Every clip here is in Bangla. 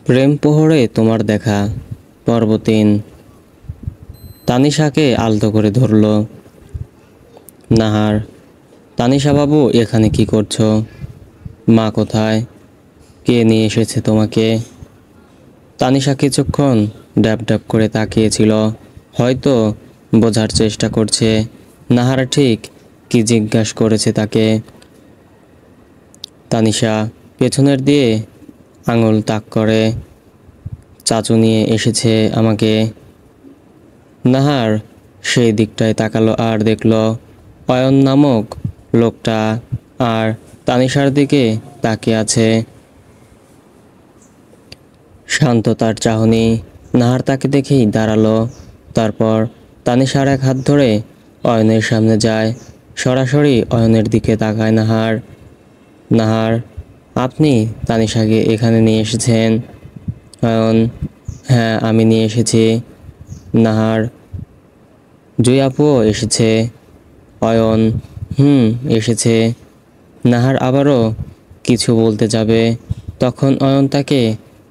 প্রেম প্রহরে তোমার দেখা। পর্ব ৩। তানিশাকে আলতো করে ধরল নাহার। তানিশা বাবু, এখানে কি করছো? মা কোথায়? কে নিয়ে এসেছে তোমাকে? তানিশা কিছুক্ষণ ড্যাব ড্যাব করে তাকিয়েছিল, হয়তো বোঝার চেষ্টা করছে নাহার ঠিক কি জিজ্ঞাসা করেছে তাকে। তানিশা পেছনের দিয়ে আঙুল তাক করে, চাচু নিয়ে এসেছে আমাকে। নাহার সেই দিকটায় তাকালো আর দেখল অয়ন নামক লোকটা আর তানিশার দিকে তাকিয়ে আছে। শান্ত তার চাহনি। নাহার তাকে দেখেই দাঁড়ালো, তারপর তানিশার এক হাত ধরে অয়নের সামনে যায়। সরাসরি অয়নের দিকে তাকায় নাহার। নাহার, আপনি তানিশাকে এখানে নিয়ে এসেছেন? অয়ন, হ্যাঁ আমি নিয়ে এসেছি। নাহার, জুই আপুও এসেছে? অয়ন, এসেছে। নাহার আবারও কিছু বলতে যাবে, তখন অয়ন তাকে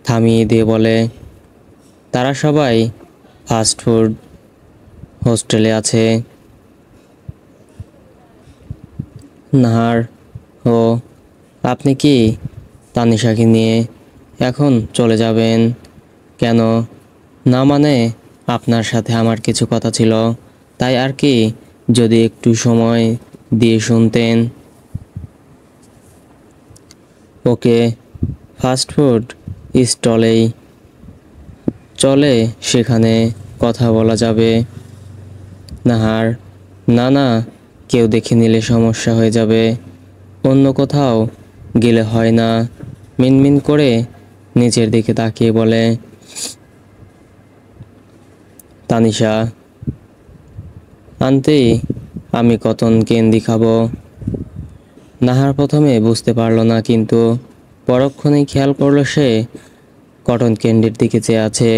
থামিয়ে দিয়ে বলে, তারা সবাই ফাস্টফুড হোস্টেলে আছে। নাহার, ও আপনি কি তানিশাকে নিয়ে এখন চলে যাবেন? কেন? না মানে আপনার সাথে আমার কিছু কথা ছিল, তাই আর কি, যদি একটু সময় দিয়ে শুনতেন। ওকে, ফাস্টফুড স্টলেই চলে, সেখানে কথা বলা যাবে। নাহার, না না, কেউ দেখে নিলে সমস্যা হয়ে যাবে। অন্য কোথাও গেলে হয় না? মিনমিন করে নিচের দিকে তাকিয়ে বলে তানিশা। আন্টি, আমি কটন ক্যান্ডি খাবো। নাহার প্রথমে বুঝতে পারল না, কিন্তু পরক্ষণেই খেয়াল করলো সে কটন ক্যান্ডির দিকে চেয়ে আছে।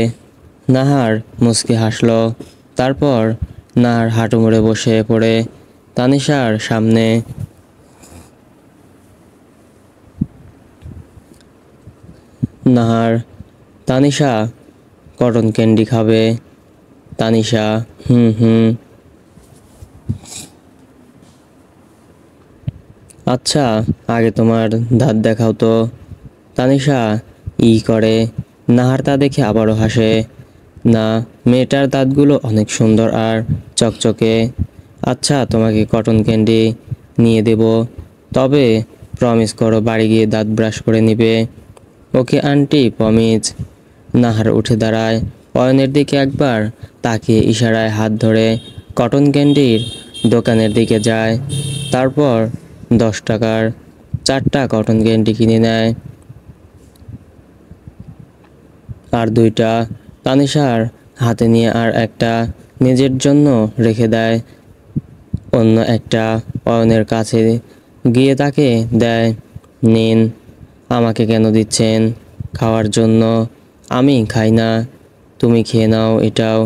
নাহার মুচকি হাসল, তারপর নাহার হাঁটু মুড়ে বসে পড়ে তানিশার সামনে। নাহার, তানিশা কটন ক্যান্ডি খাবে? তানিশা, হুম। আচ্ছা, আগে তোমার দাঁত দেখাও তো। তানিশা করে নাহার তা দেখে আবারও হাসে। না, মেয়েটার দাঁতগুলো অনেক সুন্দর আর চকচকে। আচ্ছা, তোমাকে কটন ক্যান্ডি নিয়ে দেব, তবে প্রমিস করো বাড়ি গিয়ে দাঁত ব্রাশ করে নিবে। Okay aunty, promise. নাহার উঠে দাঁড়ায়, অয়নের দিকে একবার তাকিয়ে ইশারায় হাত ধরে কটন ক্যান্ডির দোকানের দিকে যায়। তারপর 10 টাকার 4টা কটন ক্যান্ডি কিনে নেয় আর 2টা তানিশার হাতে নিয়ে আর একটা নিজের জন্য রেখে দেয়। অন্য একটা অয়নের কাছে গিয়ে তাকে দেয়। নিন। আমাকে কেন দিচ্ছেন? খাওয়ার জন্য। আমি খাই না, তুমি খেয়ে নাও এটাও।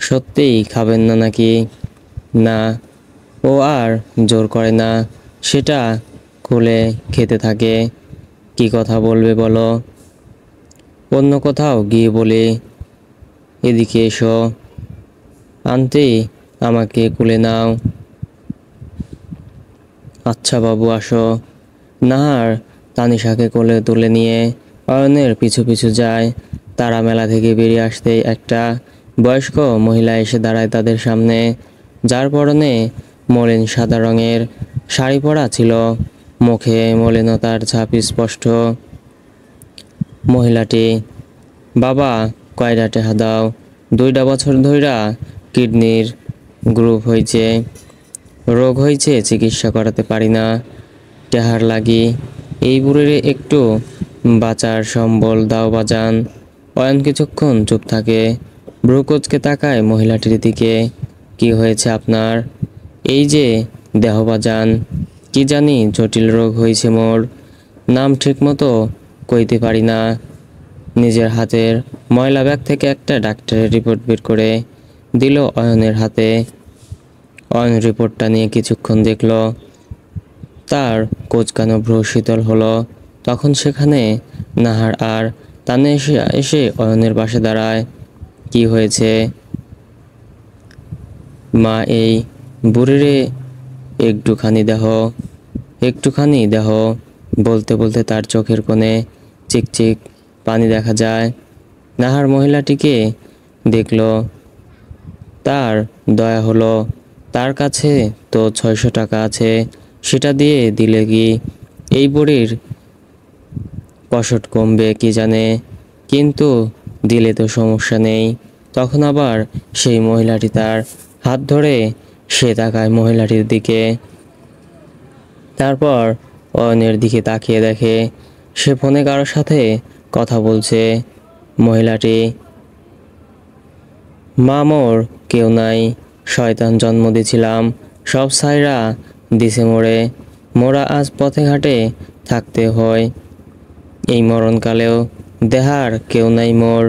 সত্যিই খাবেন না নাকি? না। ও আর জোর করে না, সেটা খুলে খেতে থাকে। কি কথা বলবে বলো? অন্য কোথাও গিয়ে বলি। এদিকে এসো আন্টি, আমাকে কোলে নাও। আচ্ছা বাবু, আসো। নাহার তানিশাকে কোলে তুলে নিয়ে অয়নের পিছু পিছু যায়। তারা মেলা থেকে বেরিয়ে আসতেই একটা বয়স্ক মহিলা এসে দাঁড়ায় তাদের সামনে, যার পরনে মলিন সাদা রঙের শাড়ি পরা ছিল। মুখে মলিনতার ছাপ স্পষ্ট। মহিলাটি, বাবা, কয়টা টেহা দাও? 2টা বছর ধইরা কিডনির গ্রুপ হয়েছে, রোগ হয়েছে, চিকিৎসা করাতে পারি না। টেহার লাগি এই বুড়িরে একটু বাঁচার সম্বল দাও বাজান। অয়ন কিছুক্ষণ চুপ থাকে, ভ্রুকুচকে তাকায় মহিলাটির দিকে। কি হয়েছে আপনার? এই যে দেহ বাজান, কি জানি জটিল রোগ হয়েছে মোর, নাম ঠিক মতো কইতে পারি না। নিজের হাতের ময়লা ব্যাগ থেকে একটা ডাক্তারের রিপোর্ট বের করে দিল অয়নের হাতে। অয়ন রিপোর্টটা নিয়ে কিছুক্ষণ দেখল, তার কোচকানো ভ্রু শীতল হলো। তখন সেখানে নাহার আর তানিশা এসে অয়নের পাশে দাঁড়ায়। কি হয়েছে মা? এই বুড়িরে একটুখানি দেহ। বলতে বলতে তার চোখের কোণে চিকচিক পানি দেখা যায়। নাহার মহিলাটিকে দেখল, তার দয়া হলো। তার কাছে তো 600 টাকা আছে, সেটা দিয়ে দিলে কি এই বুড়ির কষট কমবে কি জানে, কিন্তু দিলে তো সমস্যা নেই। তখন আবার সেই মহিলাটি তার হাত ধরে সে তাকায় মহিলাটির দিকে। তারপর অয়নের দিকে তাকিয়ে দেখে সে ফোনে কারোর সাথে কথা বলছে। মহিলাটি, মা মোর কেউ নাই, শয়তান জন্ম দিছিলাম, সব ছাইরা দিছে মোরে, মোরা আজ পথে ঘাটে থাকতে হয়, এই মরণকালেও দেহার কেউ নাই মোর।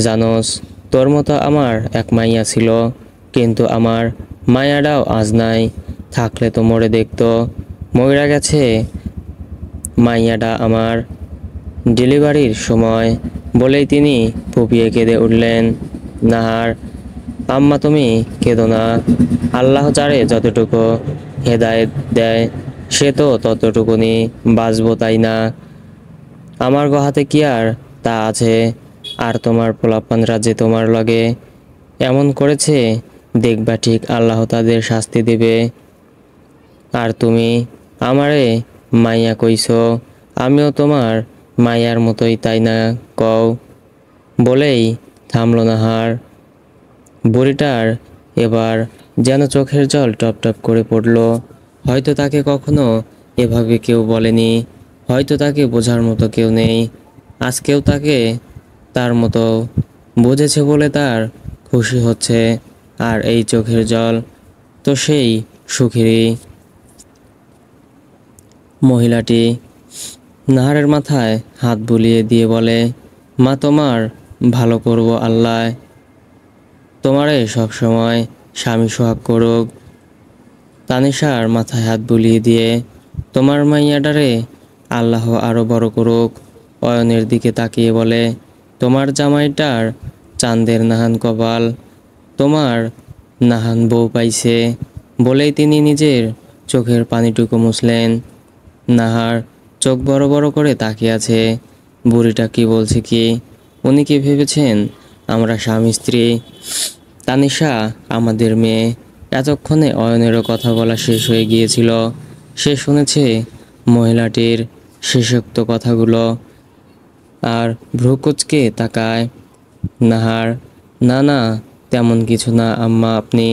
জানোস, তোর মতো আমার এক মাইয়া ছিল, কিন্তু আমার মায়াটাও আজ নাই, থাকলে তো মোরে দেখতো। মইরা গেছে মাইয়াটা আমার ডেলিভারির সময়। বলেই তিনি ফুপিয়ে কেঁদে উঠলেন। নাহার, আম্মা তুমি কেঁদো না, আল্লাহ যারে যতটুকু হেদায়েত দেয় সে তো ততটুকুনি বাঁচবো, তাই না? আমার গহাতে কি আর তা আছে? আর তোমার পোলাপানরা যে তোমার লগে এমন করেছে, দেখবা ঠিক আল্লাহ তাদের শাস্তি দেবে। আর তুমি আমারে মাইয়া কইছো, আমিও তোমার মাইয়ার মতোই, তাই না কও? বলেই থামল নাহার। বুড়িটার এবার যেন চোখের জল টপ টপ করে পড়ল। হয়তো তাকে কখনো এভাবে কেউ বলেনি, হয়তো তাকে বোঝার মতো কেউ নেই। আজকেও তাকে তার মতো বুঝেছে বলে তার খুশি হচ্ছে। আর এই চোখের জল তো সেই সুখেরই। মহিলাটি নাহারের মাথায় হাত বুলিয়ে দিয়ে বলে, মা তোমার ভালো করব, আল্লাহ তোমারে সবসময় স্বামী সোহাগ করুক। তানিশার মাথায় হাত বুলিয়ে দিয়ে, তোমার মাইয়াডারে আল্লাহ আরো বড় করুক। অয়নের দিকে তাকিয়ে বলে, তোমার জামাইটার চাঁদের নাহান কপাল, তোমার নাহান বউ পাইছে। বলেই তিনি নিজের চোখের পানিটুকু মুছলেন। নাহার চোখ বড় বড় করে তাকিয়ে আছে। বুড়িটা কি বলছে কি? উনি কি ভেবেছেন আমরা স্বামী স্ত্রী? তানিশা আমাদের মেয়ে। এতক্ষণে অয়নেরও কথা বলা শেষ হয়ে গিয়েছিল। সে শুনেছে মহিলাটির শেষোক্ত কথাগুলো আর ভ্রুকুচকে তাকায়। নাহার, না না, তেমন কিছু না আম্মা, আপনি।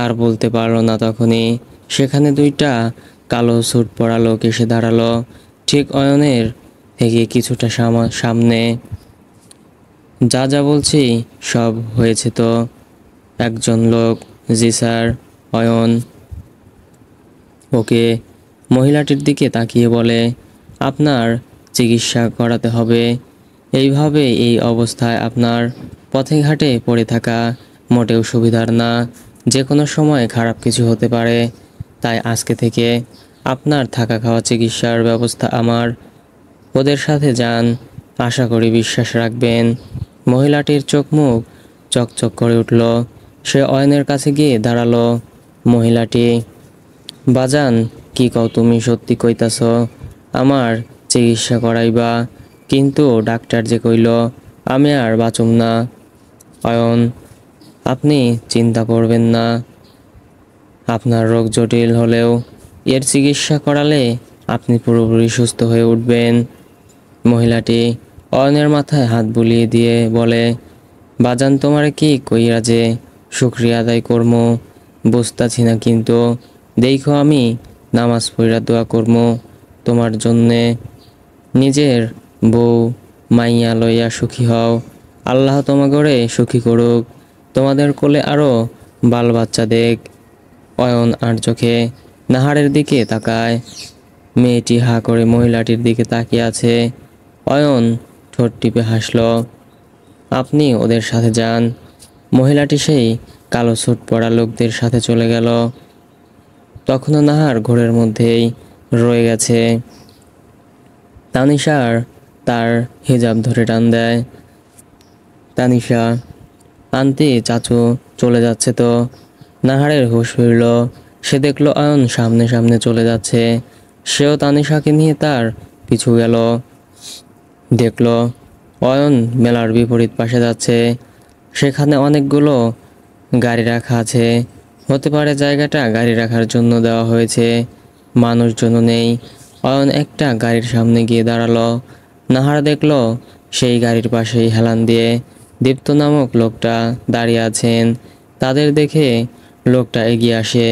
আর বলতে পারলো না তখনই সেখানে দুইটা কালো স্যুট পরা লোক এসে দাঁড়ালো, ঠিক অয়নের থেকে কিছুটা সামনে। যা যা বলছি সব হয়েছে তো? একজন লোক, জি স্যার। অয়ন ওকে মহিলাটির দিকে তাকিয়ে বলে, আপনার চিকিৎসা করাতে হবে। এইভাবে এই অবস্থায় আপনার পথে ঘাটে পড়ে থাকা মোটেও সুবিধার না। যে কোনো সময় খারাপ কিছু হতে পারে। তাই আজকে থেকে আপনার থাকা খাওয়া চিকিৎসার ব্যবস্থা আমার। ওদের সাথে যান, আশা করি বিশ্বাস রাখবেন। মহিলাটির চোখ মুখ চকচক করে উঠল। সে অয়নের কাছে গিয়ে দাঁড়ালো। মহিলাটি, বাজান, কি কও তুমি সত্যি কইতাছ? আমার চিকিৎসা করাইবা? কিন্তু ডাক্তার যে কইল আমি আর বাঁচুম না। অয়ন, আপনি চিন্তা করবেন না। আপনার রোগ জটিল হলেও এর চিকিৎসা করালে আপনি পুরোপুরি সুস্থ হয়ে উঠবেন। মহিলাটি অয়নের মাথায় হাত বুলিয়ে দিয়ে বলে, বাজান তোমারে কি কইরা যে শুকরিয়া আদায় করমু বুঝতাছি না, কিন্তু দেখো আমি নামাজ পড়া দোয়া করমু তোমার জন্যে। নিজের বউ মাইয়া লইয়া সুখী হও, আল্লাহ তোমাগরে সুখী করুক, তোমাদের কোলে আরো বাল বাচ্চা দেখ। অয়ন আর চোখে নাহারের দিকে তাকায়। মেয়েটি হা করে মহিলাটির দিকে তাকিয়ে আছে। অয়ন ঠোঁট টিপে হাসল। আপনি ওদের সাথে যান। মহিলাটি সেই কালো স্যুট পরা লোকদের সাথে চলে গেল। তখনও নাহার ঘোরের মধ্যেই রয়ে গেছে। তানিশার তার হিজাব ধরে টান দেয়। তানিশা, আন্টি চাচু চলে যাচ্ছে তো। নাহারের হুঁশ ফিরল। সে দেখলো অয়ন সামনে সামনে চলে যাচ্ছে। সেও তানিশাকে নিয়ে তার পিছু গেল। দেখলো অয়ন মেলার বিপরীত পাশে যাচ্ছে। সেখানে অনেকগুলো গাড়ি রাখা আছে। হতে পারে জায়গাটা গাড়ি রাখার জন্য দেওয়া হয়েছে, মানুষজনও নেই। অয়ন একটা গাড়ির সামনে গিয়ে দাঁড়ালো। নাহার দেখলো সেই গাড়ির পাশেই হেলান দিয়ে দীপ্ত নামক লোকটা দাঁড়িয়ে আছেন। তাদের দেখে লোকটা এগিয়ে আসে।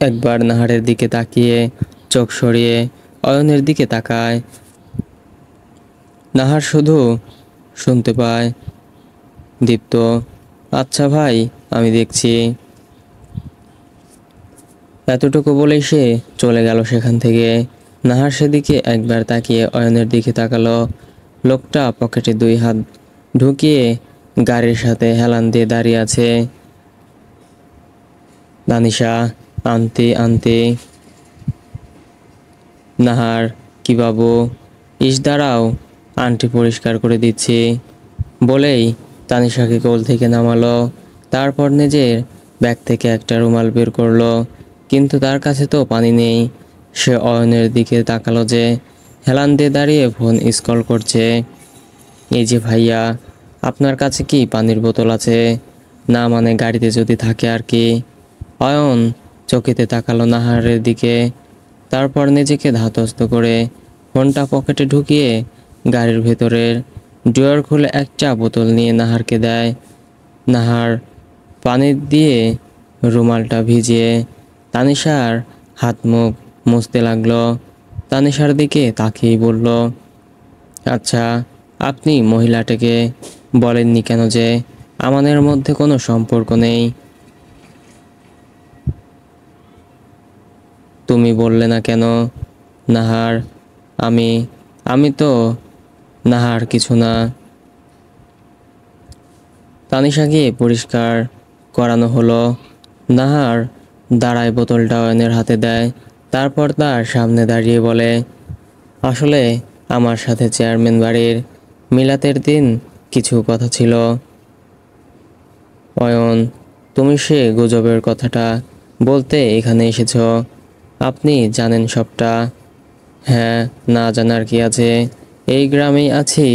একবার নাহারের দিকে তাকিয়ে চোখ সরিয়ে অয়নের দিকে তাকায়। নাহার শুধু শুনতে পায়, দীপ্ত, আচ্ছা ভাই, আমি দেখছি। এতটুকু বলেই সে চলে গেল সেখান থেকে। নাহার সেদিকে একবার তাকিয়ে অয়নের দিকে তাকালো। লোকটা পকেটে 2 হাত ঢুকিয়ে গাড়ির সাথে হেলান দিয়ে দাঁড়িয়ে আছে। তানিশা, আনতে আনতে। নাহার, কি বাবু? ইস দাঁড়াও, আন্টি পরিষ্কার করে দিচ্ছি বলেই তানিশাকে কোল থেকে নামালো। তারপর নিজের ব্যাগ থেকে একটা রুমাল বের করলো, কিন্তু তার কাছে তো পানি নেই। সে অয়নের দিকে তাকালো যে হেলান দিয়ে দাঁড়িয়ে ফোন স্ক্রল করছে। এই যে ভাইয়া, আপনার কাছে কি পানির বোতল আছে? না মানে গাড়িতে যদি থাকে আর কি। অয়ন চকিতে তাকালো নাহারের দিকে। তারপর নিজেকে ধাতস্থ করে ফোনটা পকেটে ঢুকিয়ে গাড়ির ভেতরের ড্রয়ার খুলে একটা বোতল নিয়ে নাহারকে দেয়। নাহার পানি দিয়ে রুমালটা ভিজিয়ে তানিশার হাত মুখ মুছতে লাগলো। তানিশার দিকে তাকিয়ে বলল, আচ্ছা, আপনি মহিলাটাকে বলেননি কেন যে আমাদের মধ্যে কোনো সম্পর্ক নেই? তুমি বললে না কেন? নাহার, আমি আমি তো নাহার কিছু না। তানিশাকে পরিষ্কার করানো হলো। নাহার দাঁড়ায় বোতলটা অয়নের হাতে দেয়। তারপর তার সামনে দাঁড়িয়ে বলে, আসলে আমার সাথে চেয়ারম্যান বাড়ির মিলাতের দিন কিছু কথা ছিল। অয়ন, তুমি সে গুজবের কথাটা বলতে এখানে এসেছ? আপনি জানেন সবটা? হ্যাঁ, না জানার কি আছে? এই গ্রামেই আছি,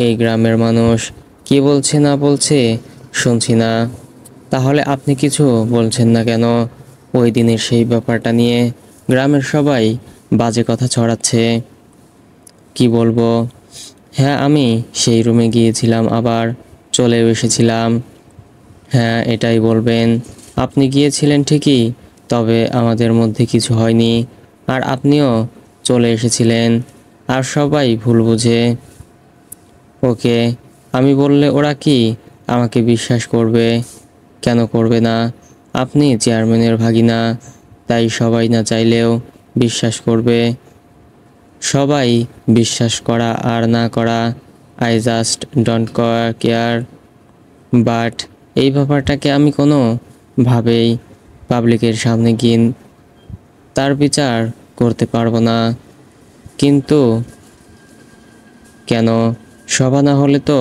এই গ্রামের মানুষ কি বলছে না বলছে শুনছি না। তাহলে আপনি কিছু বলছেন না কেন? ওই দিনের সেই ব্যাপারটা নিয়ে গ্রামের সবাই বাজে কথা ছড়াচ্ছে। কি বলবো? হ্যাঁ, আমি সেই রুমে গিয়েছিলাম, আবার চলেও এসেছিলাম। হ্যাঁ, এটাই বলবেন। আপনি গিয়েছিলেন ঠিকই, তবে আমাদের মধ্যে কিছু হয়নি। আর আপনিও চলে এসেছিলেন, আর সবাই ভুল বুঝে। ওকে, আমি বললে ওরা কি আমাকে বিশ্বাস করবে? কেন করবে না? আপনি চেয়ারম্যানের ভাগিনা, তাই সবাই না চাইলেও বিশ্বাস করবে। সবাই বিশ্বাস করা আর না করা, I just don't care. But এই ব্যাপারটাকে আমি কোনো ভাবেই পাবলিকের সামনে গিয়ে তার বিচার করতে পারবো না। কিন্তু কেন? সভা না হলে তো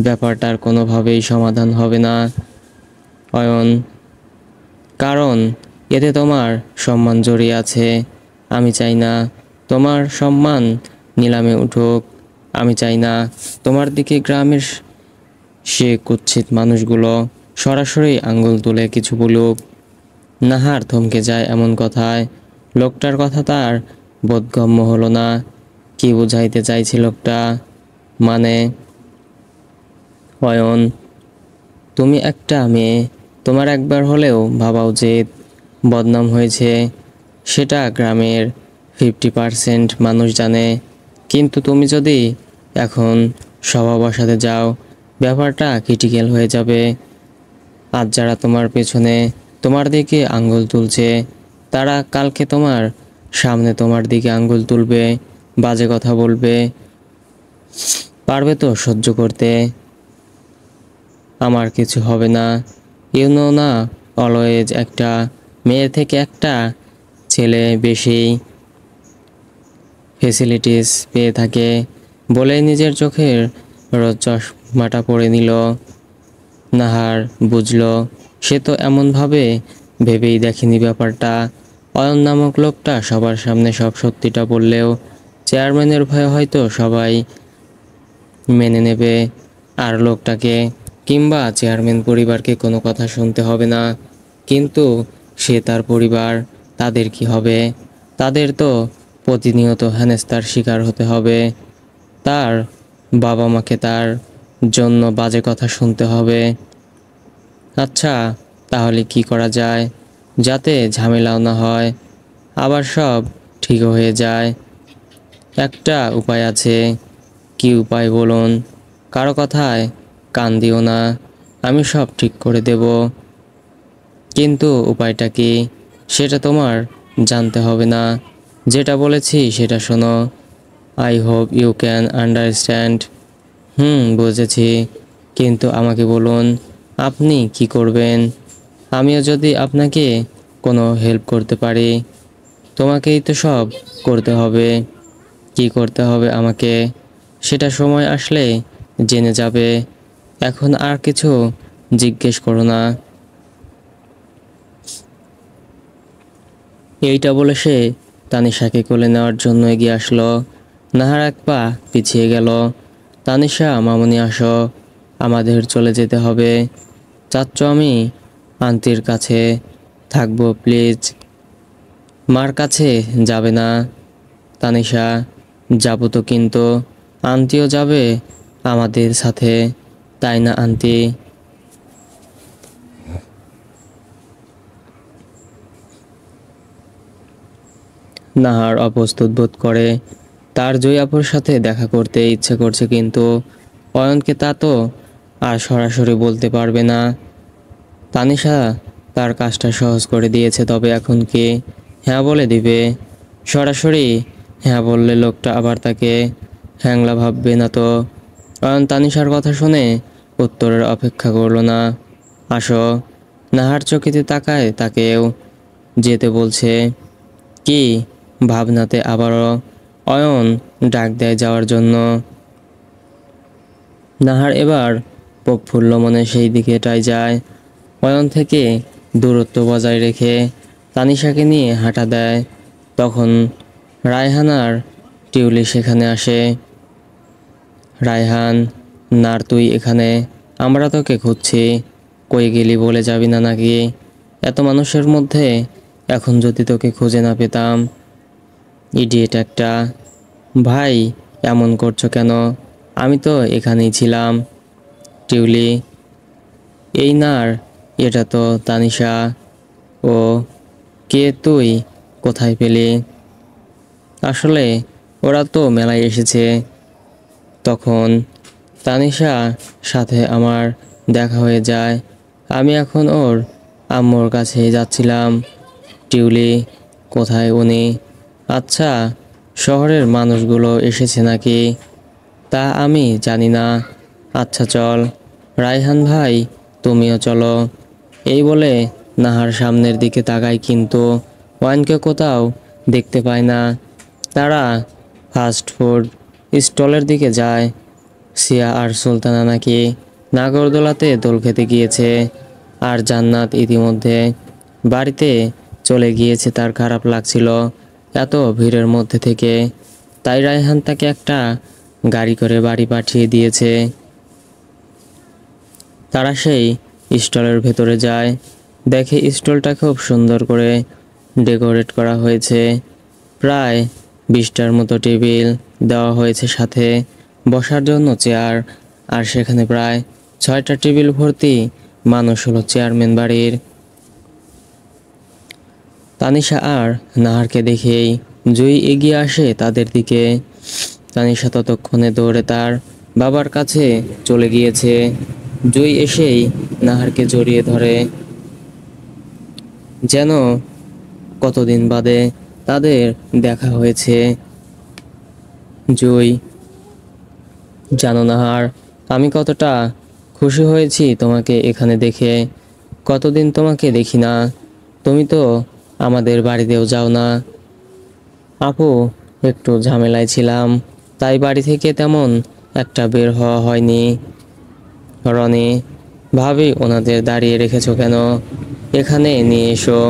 ব্যাপারটার কোনোভাবেই সমাধান হবে না অয়ন, কারণ এতে তোমার সম্মান জড়িয়ে আছে। আমি চাই না তোমার সম্মান নিলামে উঠুক। আমি চাই না তোমার দিকে গ্রামের সে কুৎসিত মানুষগুলো সরাসরি আঙ্গুল তুলে কিছু বলুক। নাহার থমকে যায় এমন কথায়। লোকটার কথা তার বোধগম্য হলো না। কি বুঝাইতে চাইছে লোকটা? মানে? অয়ন, তুমি একটা মেয়ে, তোমার একবার হলেও ভাবা উচিত। বদনাম হয়েছে সেটা গ্রামের 50% মানুষ জানে, কিন্তু তুমি যদি এখন সভা বসাতে যাও, ব্যাপারটা ক্রিটিক্যাল হয়ে যাবে। আজ যারা তোমার পেছনে তোমার দিকে আঙ্গুল তুলছে, তারা কালকে তোমার সামনে তোমার দিকে আঙ্গুল তুলবে, বাজে কথা বলবে। পারবে তো সহ্য করতে? আমার কিছু হবে না। ইউ নো না, অলওয়েজ একটা মেয়ের থেকে একটা ছেলে বেশি ফেসিলিটিস পেয়ে থাকে বলেই নিজের চোখের রোজ চশমাটা পরে নিল। নাহার বুঝল সে তো এমনভাবে ভেবেই দেখেনি ব্যাপারটা। অয়ন নামক লোকটা সবার সামনে সব সত্যিটা বললেও চেয়ারম্যানের ভয়ে হয়তো সবাই মেনে নেবে, আর লোকটাকে কিংবা চেয়ারম্যান পরিবারকে কোনো কথা শুনতে হবে না। কিন্তু সে তার পরিবার, তাদের কি হবে? তাদের তো প্রতিনিয়ত হেনস্থার শিকার হতে হবে। তার বাবা মাকে তার জন্য বাজে কথা শুনতে হবে। আচ্ছা, তাহলে কি করা যায় যাতে ঝামেলাও না হয়, আবার সব ঠিকও হয়ে যায়? একটা উপায় আছে। কি উপায় বলুন? কারো কথায় কান দিও না, আমি সব ঠিক করে দেব। কিন্তু উপায়টা কি সেটা তোমার জানতে হবে না। যেটা বলেছি সেটা শোনো। I hope you can understand. বুঝেছি, কিন্তু আমাকে বলুন আপনি কি করবেন? আমিও যদি আপনাকে কোনো হেল্প করতে পারি। তোমাকেই তো সব করতে হবে। কি করতে হবে আমাকে সেটা সময় আসলে জেনে যাবে। এখন আর কিছু জিজ্ঞেস করো না। এইটা বলে সে তানিশাকে কোলে নেওয়ার জন্য এগিয়ে আসলো। নাহার এক পা পিছিয়ে গেল। তানিশা, মামুনি আসো, আমাদের চলে যেতে হবে। চাচ্ছ আমি আন্টির কাছে থাকবো প্লিজ। মার কাছে যাবে না? তানিশা, যাবো তো, কিন্তু আন্টিও যাবে আমাদের সাথে, তাই না আন্টি? নাহার অপ্রস্তুত বোধ করে। তার জয়াপুর সাথে দেখা করতে ইচ্ছে করছে, কিন্তু অয়নকে তা তো আর সরাসরি বলতে পারবে না। তানিশা তার কাজটা সহজ করে দিয়েছে, তবে এখন কি হ্যাঁ বলে দিবে? সরাসরি হ্যাঁ বললে লোকটা আবার তাকে হ্যাংলা ভাববে না তো? অয়ন তানিশার কথা শুনে উত্তরের অপেক্ষা করলো না। আসো। নাহার চকিতে তাকায়, তাকেও যেতে বলছে। কি ভাবনাতে আবারও অয়ন ডাক দেয় যাওয়ার জন্য। নাহার এবার প্রফুল্ল মনে সেই দিকেটাই যায়। অয়ন থেকে দূরত্ব বজায় রেখে তানিশাকে নিয়ে হাঁটা দেয়। তখন রায়হান আর টিউলি সেখানে আসে। রায়হান, নার তুই এখানে? আমরা তোকে খুঁজছি। কই গেলি বলে যাবি না নাকি? এত মানুষের মধ্যে এখন যদি তোকে খুঁজে না পেতাম। ইডিয়েট একটা। ভাই, এমন করছো কেন? আমি তো এখানেই ছিলাম। টিউলি, এই নার, এটা তো তানিশা। ও কে? তুই কোথায় পেলি? আসলে ওরা তো মেলায় এসেছে। তখন তানিশা সাথে আমার দেখা হয়ে যায়। আমি এখন ওর আম্মুর কাছে যাচ্ছিলাম। টিউলি, কোথায় উনি? আচ্ছা, শহরের মানুষগুলো এসেছে নাকি? তা আমি জানি না। আচ্ছা চল। রায়হান ভাই, তুমিও চলো। এই বলে নাহার সামনের দিকে তাকায়, কিন্তু ওয়াইনকে কোথাও দেখতে পায় না। তারা ফাস্ট ফুড স্টলের দিকে যায়। সিয়া আর সুলতানা নাকি নাগরদোলাতে দোল খেতে গিয়েছে, আর জান্নাত ইতিমধ্যে বাড়িতে চলে গিয়েছে। তার খারাপ লাগছিল এত ভিড়ের মধ্যে থেকে, তাই রায়হান তাকে একটা গাড়ি করে বাড়ি পাঠিয়ে দিয়েছে। তারা সেই স্টলের ভেতরে যায়, দেখে স্টলটা খুব সুন্দর করে ডেকোরেট করা হয়েছে। প্রায় 20টার মতো টেবিল দেওয়া হয়েছে, সাথে বসার জন্য চেয়ার। আর সেখানে প্রায় 6টা টেবিল ভর্তি মানুষ হলো চেয়ারম্যান বাড়ির। তানিশা আর নাহারকে দেখেই জুই এগিয়ে আসে তাদের দিকে। তানিশা ততক্ষণে দৌড়ে তার বাবার কাছে চলে গিয়েছে। জুই এসেই নাহারকে জড়িয়ে ধরে, যেন কতদিন বাদে তাদের দেখা হয়েছে। জুই, জানো নাহার, আমি কতটা খুশি হয়েছি তোমাকে এখানে দেখে। কতদিন তোমাকে দেখি না। তুমি তো আমাদের বাড়িতেও যাও না। আপু, একটু ঝামেলায় ছিলাম, তাই বাড়ি থেকে তেমন একটা বের হওয়া হয়নি। রনি, ভাবি ওনাদের দাঁড়িয়ে রেখেছো কেন? এখানে নিয়ে এসো।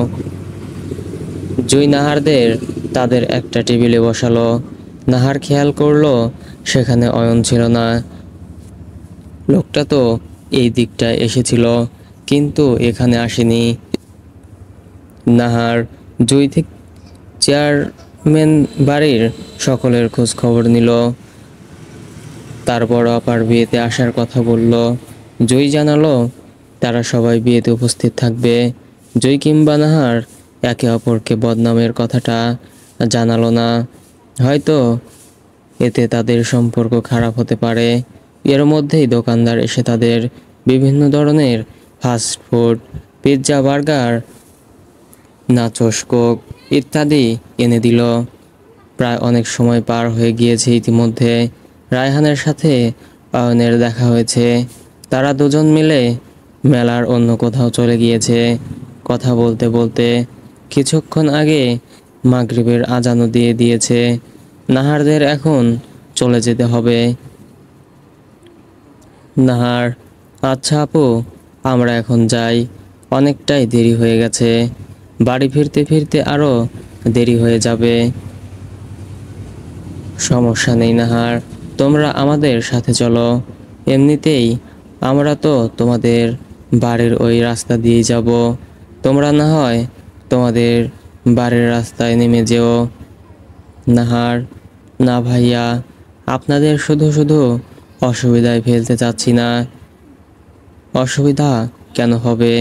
জুই নাহারদের তাদের একটা টেবিলে বসালো। নাহার খেয়াল করলো সেখানে অয়ন ছিল না। লোকটা তো এই দিকটায় এসেছিল, কিন্তু এখানে আসেনি। নাহার জুই থেকে চেয়ারম্যান বাড়ির সকলের খোঁজ খবর নিল। তারপর আপার বিয়েতে আসার কথা বলল। জুই জানালো তারা সবাই বিয়েতে উপস্থিত থাকবে। জুই কিংবা নাহার একে অপরকে বদনামের কথাটা জানালো না। হয়তো এতে তাদের সম্পর্ক খারাপ হতে পারে। এর মধ্যেই দোকানদার এসে তাদের বিভিন্ন ধরনের fast food, pizza, burger, nachos, Coke ইত্যাদি এনে দিল। প্রায় অনেক সময় পার হয়ে গিয়েছে ইতিমধ্যে। রায়হানের সাথে অয়নের দেখা হয়েছে। তারা দুজন মিলে মেলার অন্য কোথাও চলে গিয়েছে। কথা বলতে বলতে কিছুক্ষণ আগে মাগরিবের আজানও দিয়ে দিয়েছে। নাহারদের এখন চলে যেতে হবে। নাহার, আচ্ছা আপু, আমরা এখন যাই, অনেকটাই দেরি হয়ে গেছে। বাড়ি ফিরতে ফিরতে আরও দেরি হয়ে যাবে। সমস্যা নেই নাহার, তোমরা আমাদের সাথে চলো। এমনিতেই আমরা তো তোমাদের বাড়ির ওই রাস্তা দিয়েই যাব। তোমরা না হয় তোমাদের বাড়ির রাস্তায় নেমে যেও। নাহার, না ভাইয়া, আপনাদের শুধু শুধু অসুবিধায় ফেলতে চাচ্ছি না। অসুবিধা কেন হবে?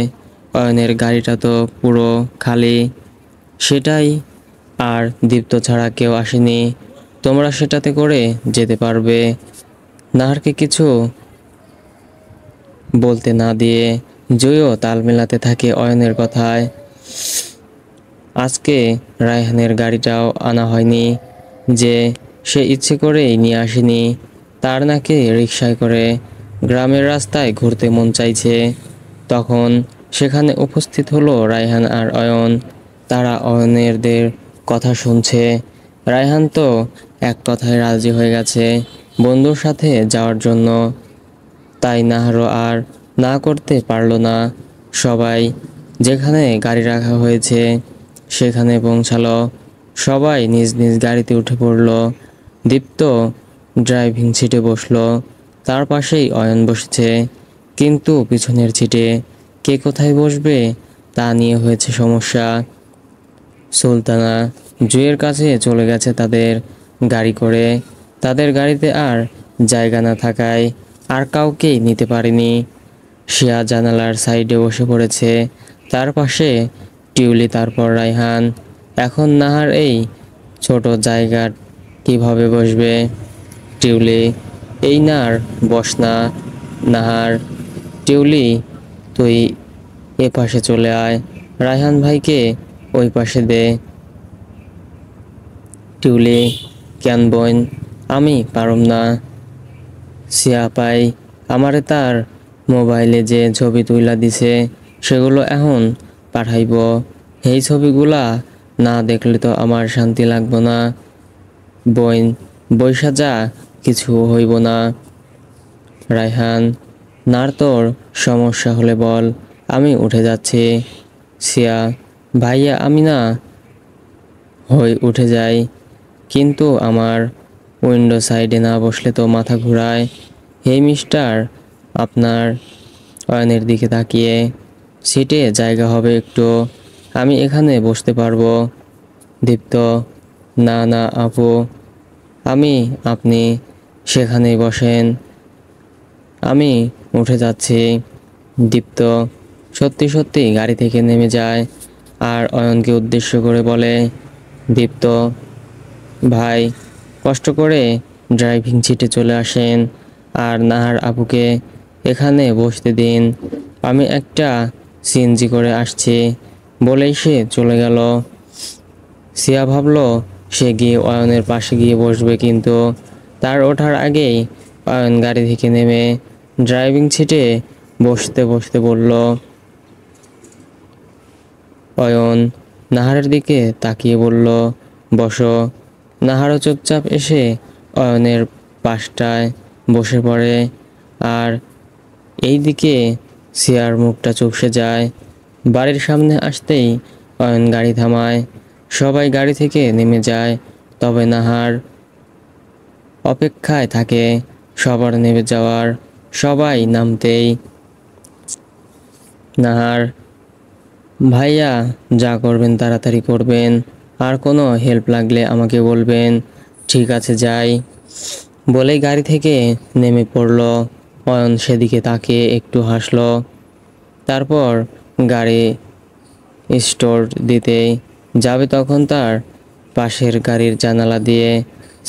অয়নের গাড়িটা তো পুরো খালি। সেটাই, আর দীপ্ত ছাড়া কেউ আসেনি। তোমরা সেটাতে করে যেতে পারবে। নাহারকে কিছু বলতে না দিয়ে জয়ও তাল মেলাতে থাকে অয়নের কথায়। আজকে রায়হানের গাড়িটাও আনা হয়নি যে সে ইচ্ছে করেই নিয়ে আসেনি। তার নাকি রিকশায় করে গ্রামের রাস্তায় ঘুরতে মন চাইছে। তখন সেখানে উপস্থিত হলো রায়হান আর অয়ন। তারা অয়নেরদের কথা শুনছে। রায়হান তো এক কথায় রাজি হয়ে গেছে বন্ধুর সাথে যাওয়ার জন্য। তাই নাহারও আর না করতে পারল না। সবাই যেখানে গাড়ি রাখা হয়েছে সেখানে পৌঁছালো। সবাই নিজ নিজ গাড়িতে উঠে পড়ল। দীপ্ত ড্রাইভিং সিটে বসলো। তার পাশেই অয়ন বসেছে, কিন্তু পিছনের সিটে কে কোথায় বসবে তা নিয়ে হয়েছে সমস্যা। সুলতানা জুয়ের কাছে চলে গেছে তাদের গাড়ি করে। তাদের গাড়িতে আর জায়গা না থাকায় আর কাউকেই নিতে পারেনি। শিয়া জানালার সাইডে বসে পড়েছে, তার পাশে টিউলি, তারপর রায়হান। এখন নাহার এই ছোট জায়গা কিভাবে বসবে? টিউলি, এই নার বস না। নাহার, টিউলি তুই এ পাশে চলে আয়, রায়হান ভাইকে ওই পাশে দে। টিউলি, কেন বোন, আমি পারুম না। সিয়া পাই আমারে তার মোবাইলে যে ছবি তুইলা দিছে সেগুলো এখন পাঠাইব। এই ছবিগুলা না দেখলে তো আমার শান্তি লাগবো না। বোন, বৈশা যা, কিছু হইব না। রায়হান, নার তোর সমস্যা হলে বল, আমি উঠে যাচ্ছি। সিয়া, ভাইয়া আমি না হই উঠে যাই, কিন্তু আমার উইন্ডো সাইডে না বসলে তো মাথা ঘুরায়। হে মিস্টার, আপনার অয়নের দিকে তাকিয়ে, সিটে জায়গা হবে একটু, আমি এখানে বসতে পারবো। দীপ্ত, না না আপু, আপনি সেখানেই বসেন, আমি উঠে যাচ্ছি। দীপ্ত সত্যি সত্যি গাড়ি থেকে নেমে যায় আর অয়নকে উদ্দেশ্য করে বলে, দীপ্ত ভাই, কষ্ট করে ড্রাইভিং সিটে চলে আসেন আর নাহার আপুকে এখানে বসতে দিন, আমি একটা সিএনজি করে আসছি। বলেই সে চলে গেল। সিয়া ভাবলো সে গিয়ে অয়নের পাশে গিয়ে বসবে, কিন্তু তার ওঠার আগেই অয়ন গাড়ি থেকে নেমে ড্রাইভিং সিটে বসতে বসতে বলল, অয়ন নাহারের দিকে তাকিয়ে বলল, বসো। নাহারও চুপচাপ এসে অয়নের পাশটায় বসে পড়ে। আর এইদিকে সিয়ার মুখটা চুপসে যায়। বাড়ির সামনে আসতেই অয়ন গাড়ি থামায়। সবাই গাড়ি থেকে নেমে যায়, তবে নাহার অপেক্ষায় থাকে সবার নেমে যাওয়ার। সবাই নামতেই নাহার, ভাইয়া যা করবেন তাড়াতাড়ি করবেন, আর কোনো হেল্প লাগলে আমাকে বলবেন। ঠিক আছে যাই বলেই গাড়ি থেকে নেমে পড়ল। অয়ন সেদিকে তাকিয়ে একটু হাসলো। তারপর গাড়ি স্টোর দিতে যাবে, তখন তার পাশের গাড়ির জানালা দিয়ে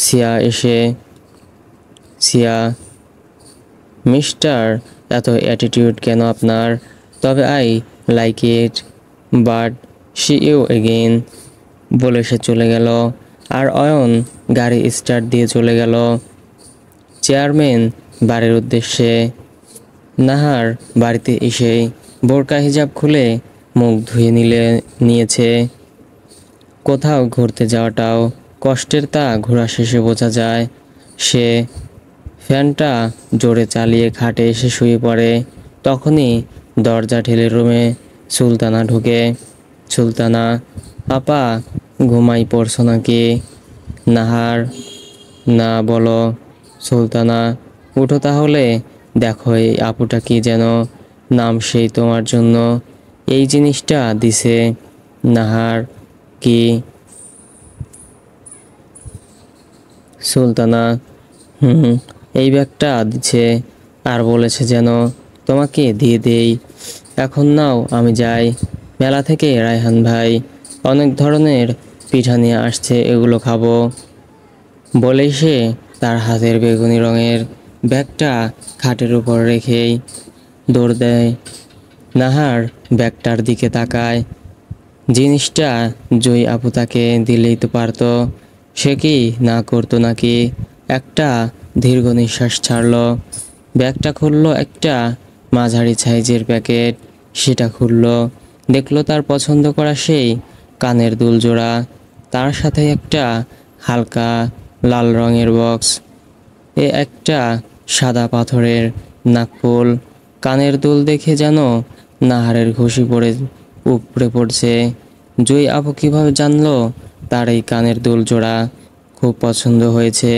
সিয়া এসে, সিয়া, মিস্টার, এত অ্যাটিটিউড কেন আপনার? তবে I like it, but see you again বলে সে চলে গেল। আর অয়ন গাড়ি স্টার্ট দিয়ে চলে গেল চেয়ারম্যান বাড়ির উদ্দেশ্যে। নাহার বাড়িতে এসেই বোরকা হিজাব খুলে মুখ ধুয়ে নিয়েছে। কোথাও ঘুরতে যাওয়াটাও কষ্টের, তা ঘোরা শেষে বোঝা যায়। সে ফ্যানটা জোরে চালিয়ে খাটে এসে শুয়ে পড়ে। তখনই দরজা ঠেলে রুমে সুলতানা ঢুকে। সুলতানা, আপা ঘুমাই পড়ছো নাকি? নাহার, না বলো। সুলতানা, উঠো তাহলে, দেখো এই আপুটা কি যেন নাম, সেই তোমার জন্য এই জিনিসটা দিছে। নাহার, কি? সুলতানা, এই ব্যাগটা দিছে, আর বলেছে যেন তোমাকে দিয়ে দেই। এখন নাও, আমি যাই। মেলা থেকে রায়হান ভাই অনেক ধরনের পিঠা নিয়ে আসছে, এগুলো খাবো বলেই সে তার হাতের বেগুনি রঙের ব্যাগটা খাটের উপর রেখেই দৌড় দেয়। নাহার ব্যাগটার দিকে তাকায়। জিনিসটা জয়ী আপু তাকে দিলেই তো পারতো, সে কি না করতো নাকি? একটা দীর্ঘ নিঃশ্বাস ছাড়ল। ব্যাগটা খুলল, একটা মাঝারি সাইজের প্যাকেট। সেটা খুলল, দেখলো তার পছন্দ করা সেই কানের দুল জোড়া, তার সাথে একটা হালকা লাল রঙের বক্স, একটা সাদা পাথরের নাকফুল। কানের দুল দেখে যেন নাহারের ঘুষি উপড়ে পড়ছে। জয়ী আপু কীভাবে জানলো তার এই কানের দুল জোড়া খুব পছন্দ হয়েছে?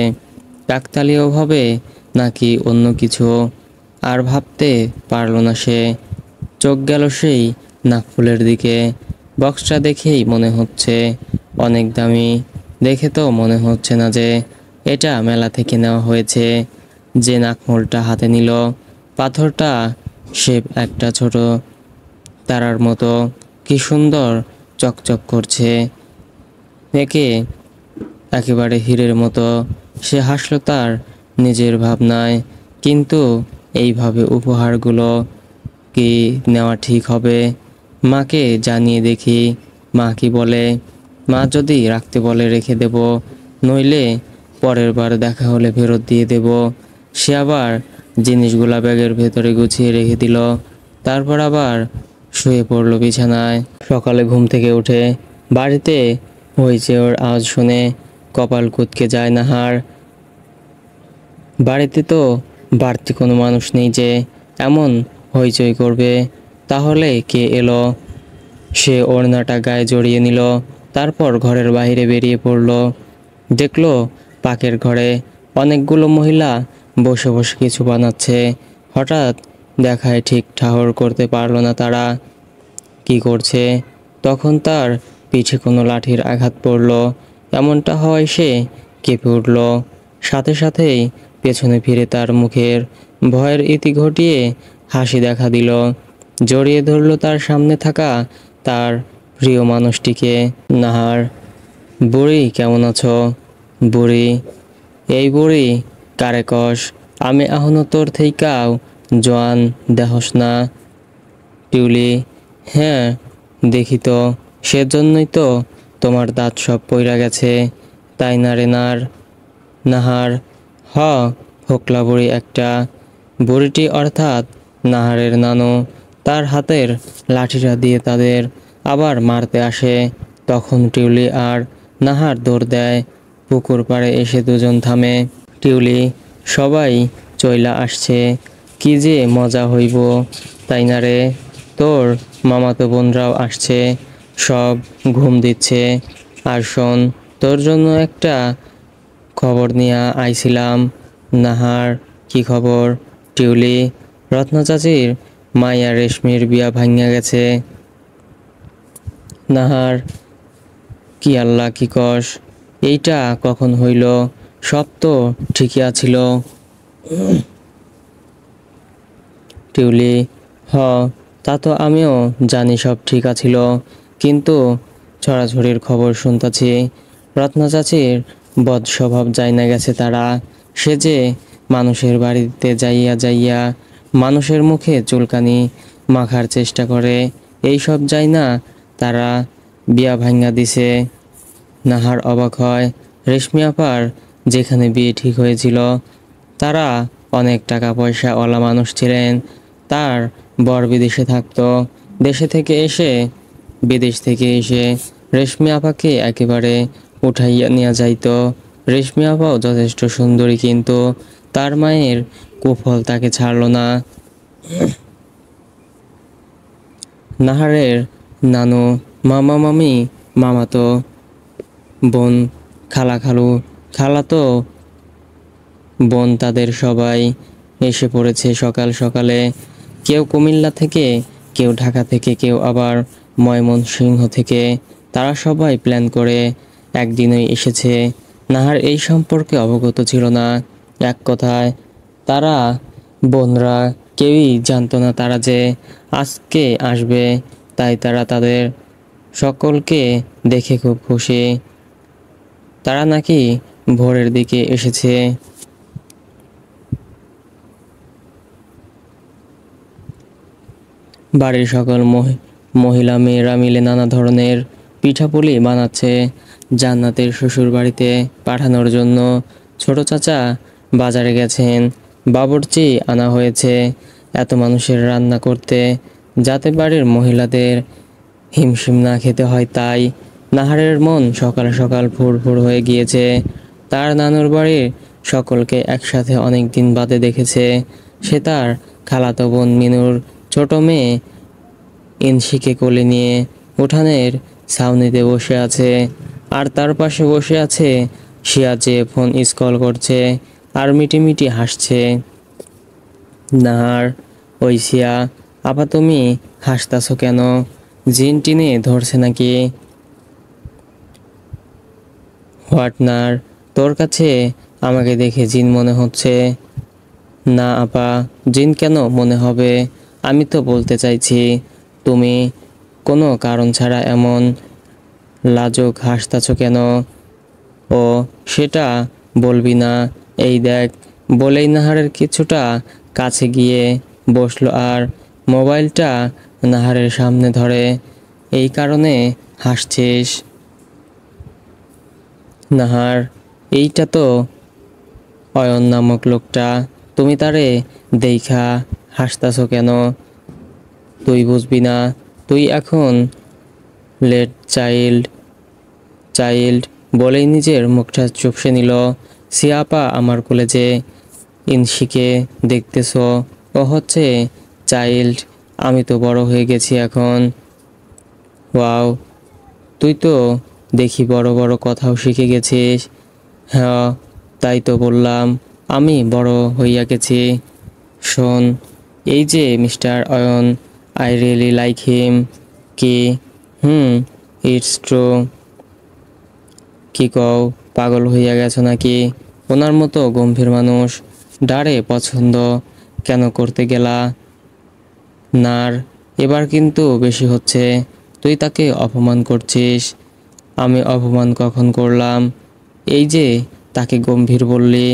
কাকতালীয়ভাবে নাকি অন্য কিছু? আর ভাবতে পারল না সে। চোখ গেল সেই নাকফুলের দিকে। বক্সটা দেখেই মনে হচ্ছে অনেক দামি। দেখে তো মনে হচ্ছে না যে এটা মেলা থেকে নেওয়া হয়েছে। যে নাকফুলটা হাতে নিল, পাথরটা শেপ একটা ছোট তারার মতো, কি সুন্দর চকচক করছে, একেবারে হীরের মতো। সে হাসলো তার নিজের ভাবনায়। কিন্তু এইভাবে উপহারগুলো কি নেওয়া ঠিক হবে? মাকে জানিয়ে দেখি মা কি বলে। মা যদি রাখতে বলে রেখে দেব, নইলে পরের বার দেখা হলে ফেরত দিয়ে দেব। সে আবার জিনিসগুলা ব্যাগের ভেতরে গুছিয়ে রেখে দিল। তারপর আবার শুয়ে পড়ল বিছানায়। সকালে ঘুম থেকে উঠে বাড়িতে হয়েছে ওর আওয়াজ শুনে কপাল কুঁচকে যায় নাহার। বাড়িতে তো বাড়তি কোনো মানুষ নেই যে এমন হইচই করবে। তাহলে কে এলো? সে ওড়নাটা গায়ে জড়িয়ে নিল, তারপর ঘরের বাইরে বেরিয়ে পড়ল। দেখলো পাকের ঘরে অনেকগুলো মহিলা বসে বসে কিছু বানাচ্ছে। হঠাৎ দেখায় ঠিক ঠাহর করতে পারল না তারা কি করছে। তখন তার পিঠে কোনো লাঠির আঘাত পড়ল। এমনটা হওয়ায় সে কেঁপে উঠল। সাথে সাথেই পেছনে ফিরে তার মুখের ভয়ের ইতি ঘটিয়ে হাসি দেখা দিল। জড়িয়ে ধরল তার সামনে থাকা তার প্রিয় মানুষটিকে। নাহার, বুড়ি কেমন আছো? বুড়ি, এই বুড়ি কারে কস? আমি এখনো তোর থেইকাও জোয়ান দেহস না। টিউলি, হ্যাঁ দেখি তো, সেজন্যই তো তোমার দাঁত সব পইরা গেছে, তাই না রে নাহার? হ, ফোকলা বুড়ি একটা। বুড়িটি অর্থাৎ নাহারের নানু তার হাতের লাঠিটা দিয়ে তাদের আবার মারতে আসে। তখন টিউলি আর নাহার দৌড় দেয়। পুকুর পাড়ে এসে দুজন থামে। টিউলি, সবাই চইলা আসছে, কি যে মজা হইব, তাই না রে? তোর মামাতো বোনরাও আসছে, সব ঘুম দিচ্ছে। আর শোন, তোর জন্য একটা খবর নিয়া আইছিলাম। নাহার, কি খবর? টিউলি, রত্না চাচির মাইয়া রেশমির বিয়া ভাঙ্গা গেছে। নাহার, কি আল্লাহ, কি কস? এইটা কখন হইল? সব তো ঠিকই আছিল। টিউলি, হ, তা তো আমিও জানি সব ঠিক আছিল, কিন্তু ছড়াছড়ির খবর শুনতাছি রত্না চাচির বদ স্বভাব যায় না গেছে তারা। সে যে মানুষের বাড়িতে যাইয়া যাইয়া মানুষের মুখে চুলকানি মাখার চেষ্টা করে, এই সব যায় না তারা বিয়া ভাঙ্গা দিছে। নাহার অবাক হয়। রেশমি আপার যেখানে বিয়ে ঠিক হয়েছিল, তারা অনেক টাকা পয়সা ওয়ালা মানুষ ছিলেন। তার বর বিদেশে থাকতো। বিদেশ থেকে এসে রেশমি আপাকে একেবারে উঠাইয়া নিয়ে যাইতো। রেশমি আপাও যথেষ্ট সুন্দরী, কিন্তু তার মায়ের কুফল তাকে ছাড়ল না। নাহারের নানু, মামা মামি, মামাতো বোন, খালা খালু, খালাতো বোন, তাদের সবাই এসে পড়েছে সকাল সকালে। কেউ কুমিল্লা থেকে, কেউ ঢাকা থেকে, কেউ আবার ময়মনসিংহ থেকে। তারা সবাই প্ল্যান করে একদিনই এসেছে। নাহার এই সম্পর্কে অবগত ছিল না। এক কথায় তারা বোনরা কেউই জানতো না তারা যে আজকে আসবে। তাই তারা তাদের সকলকে দেখে খুব খুশি। তারা নাকি ভোরের দিকে এসেছে। বাড়ির সকল মহিলা মেয়েরা মিলে নানা ধরনের পিঠাপুলি বানাচ্ছে জান্নাতের শ্বশুর বাড়িতে পাঠানোর জন্য। ছোট চাচা বাজারে গেছেন, বাবুর্চি আনা হয়েছে এত মানুষের রান্না করতে, যাতে বাড়ির মহিলাদের হিমশিম না খেতে হয়। তাই নাহারের মন সকাল সকাল ফুরফুর হয়ে গিয়েছে। তার নানুর বাড়ির সকলকে একসাথে অনেক দিন বাদে দেখেছে। সে তার খালাতো বোন মিনুর ছোট মেয়ে ইনশিকে কোলে নিয়ে উঠানের ছাউনিতে বসে আছে। আর তার পাশে বসে আছে শিয়া, যে ফোন স্ক্রল করছে আর মিটিমিটি হাসছে। নাহার, ওই শিয়া আপা, তুমি হাসতাছো কেন? জিন টিনে ধরছে নাকি? হোয়াট নার, তোর কাছে আমাকে দেখে জিন মনে হচ্ছে? না আপা, জিন কেন মনে হবে? আমি তো বলতে চাইছি, তুমি কোনো কারণ ছাড়া এমন লাজুক হাসতাছো কেন? ও, সেটা বলবি না? এই দেখ। বলেই নাহারের কিছুটা কাছে গিয়ে বসলো আর মোবাইলটা নাহারের সামনে ধরে। এই কারণে হাসছিস? নাহার, এইটা তো অয়ন নামক লোকটা, তুমি তারে দেইখা হাসতাছো কেন? তুই বুঝবি না, তুই এখন লেট চাইল্ড। চাইল্ড বলেই নিজের মুখটা চুপসে নিল। সিয়াপা, আমার কোলে যে ইনশিকে দেখতেছ, ও হচ্ছে চাইল্ড। আমি তো বড় হয়ে গেছি এখন। ওয়াও, তুই তো দেখি বড় বড় কথাও শিখে গেছিস। হ্যাঁ, তাই তো বললাম, আমি বড় হইয়া গেছি। শোন, এই যে mister Ayan, I really like him. কি? It's true. কি কও, পাগল হইয়া গেছো নাকি? ওনার মতো গম্ভীর মানুষ ডারে পছন্দ কেন করতে গেলা? নার, এবার কিন্তু বেশি হচ্ছে। তুই তাকে অপমান করছিস। আমি অপমান কখন করলাম? এই যে তাকে গম্ভীর বললি,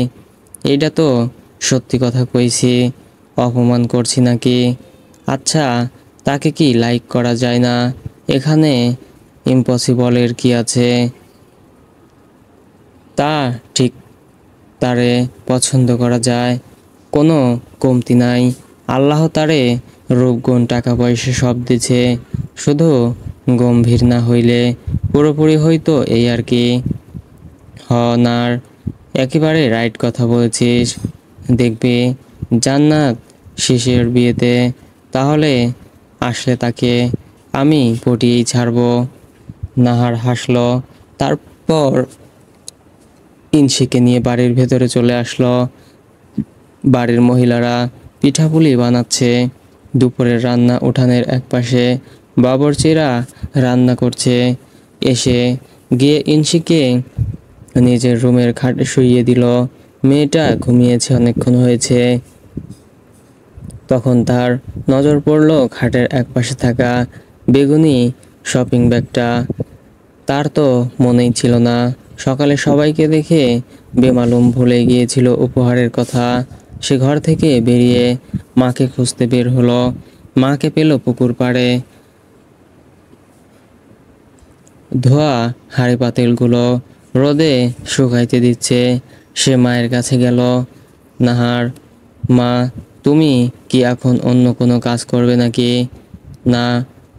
এইটা তো সত্যি কথা কইছি, অপমান করছি নাকি? আচ্ছা, তাকে কি লাইক করা যায় না? এখানে ইম্পসিবলের কি আছে? তা ঠিক, তারে পছন্দ করা যায়, কোনো কমতি নাই। আল্লাহ তারে রূপগুণ টাকা পয়সা সব দিছে, শুধু গম্ভীর না হইলে পুরোপুরি হইতো, এই আর কি। হ নার, একেবারে রাইট কথা বলেছিস। দেখবি জান্নাত শিশির বিয়েতে, তাহলে আসলে তাকে আমি পটিয়েই ছাড়বো। নাহার হাসলো, তারপর ইনসিকে নিয়ে বাড়ির ভেতরে চলে আসলো। বাড়ির মহিলারা পিঠাপুলি বানাচ্ছে। দুপুরের রান্না উঠানের একপাশে বাবরচিরা রান্না করছে। এসে গিয়ে ইনসিকে নিজের রুমের খাটে শুইয়ে দিল। মেয়েটা ঘুমিয়েছে অনেকক্ষণ হয়েছে। তখন তার নজর পড়ল খাটের একপাশে থাকা বেগুনি শপিং ব্যাগটা। তার তো মনেই ছিল না, সকালে সবাইকে দেখে বেমালুম ভুলে গিয়েছিল উপহারের কথা। সে ঘর থেকে বেরিয়ে মাকে খুঁজতে বের হলো। মাকে পেল পুকুর পাড়ে। ধোয়া হাঁড়ি পাতিলগুলো রোদে শুকাইতে দিচ্ছে। সে মায়ের কাছে গেল। নাহার, মা, তুমি কি এখন অন্য কোনো কাজ করবে নাকি? না,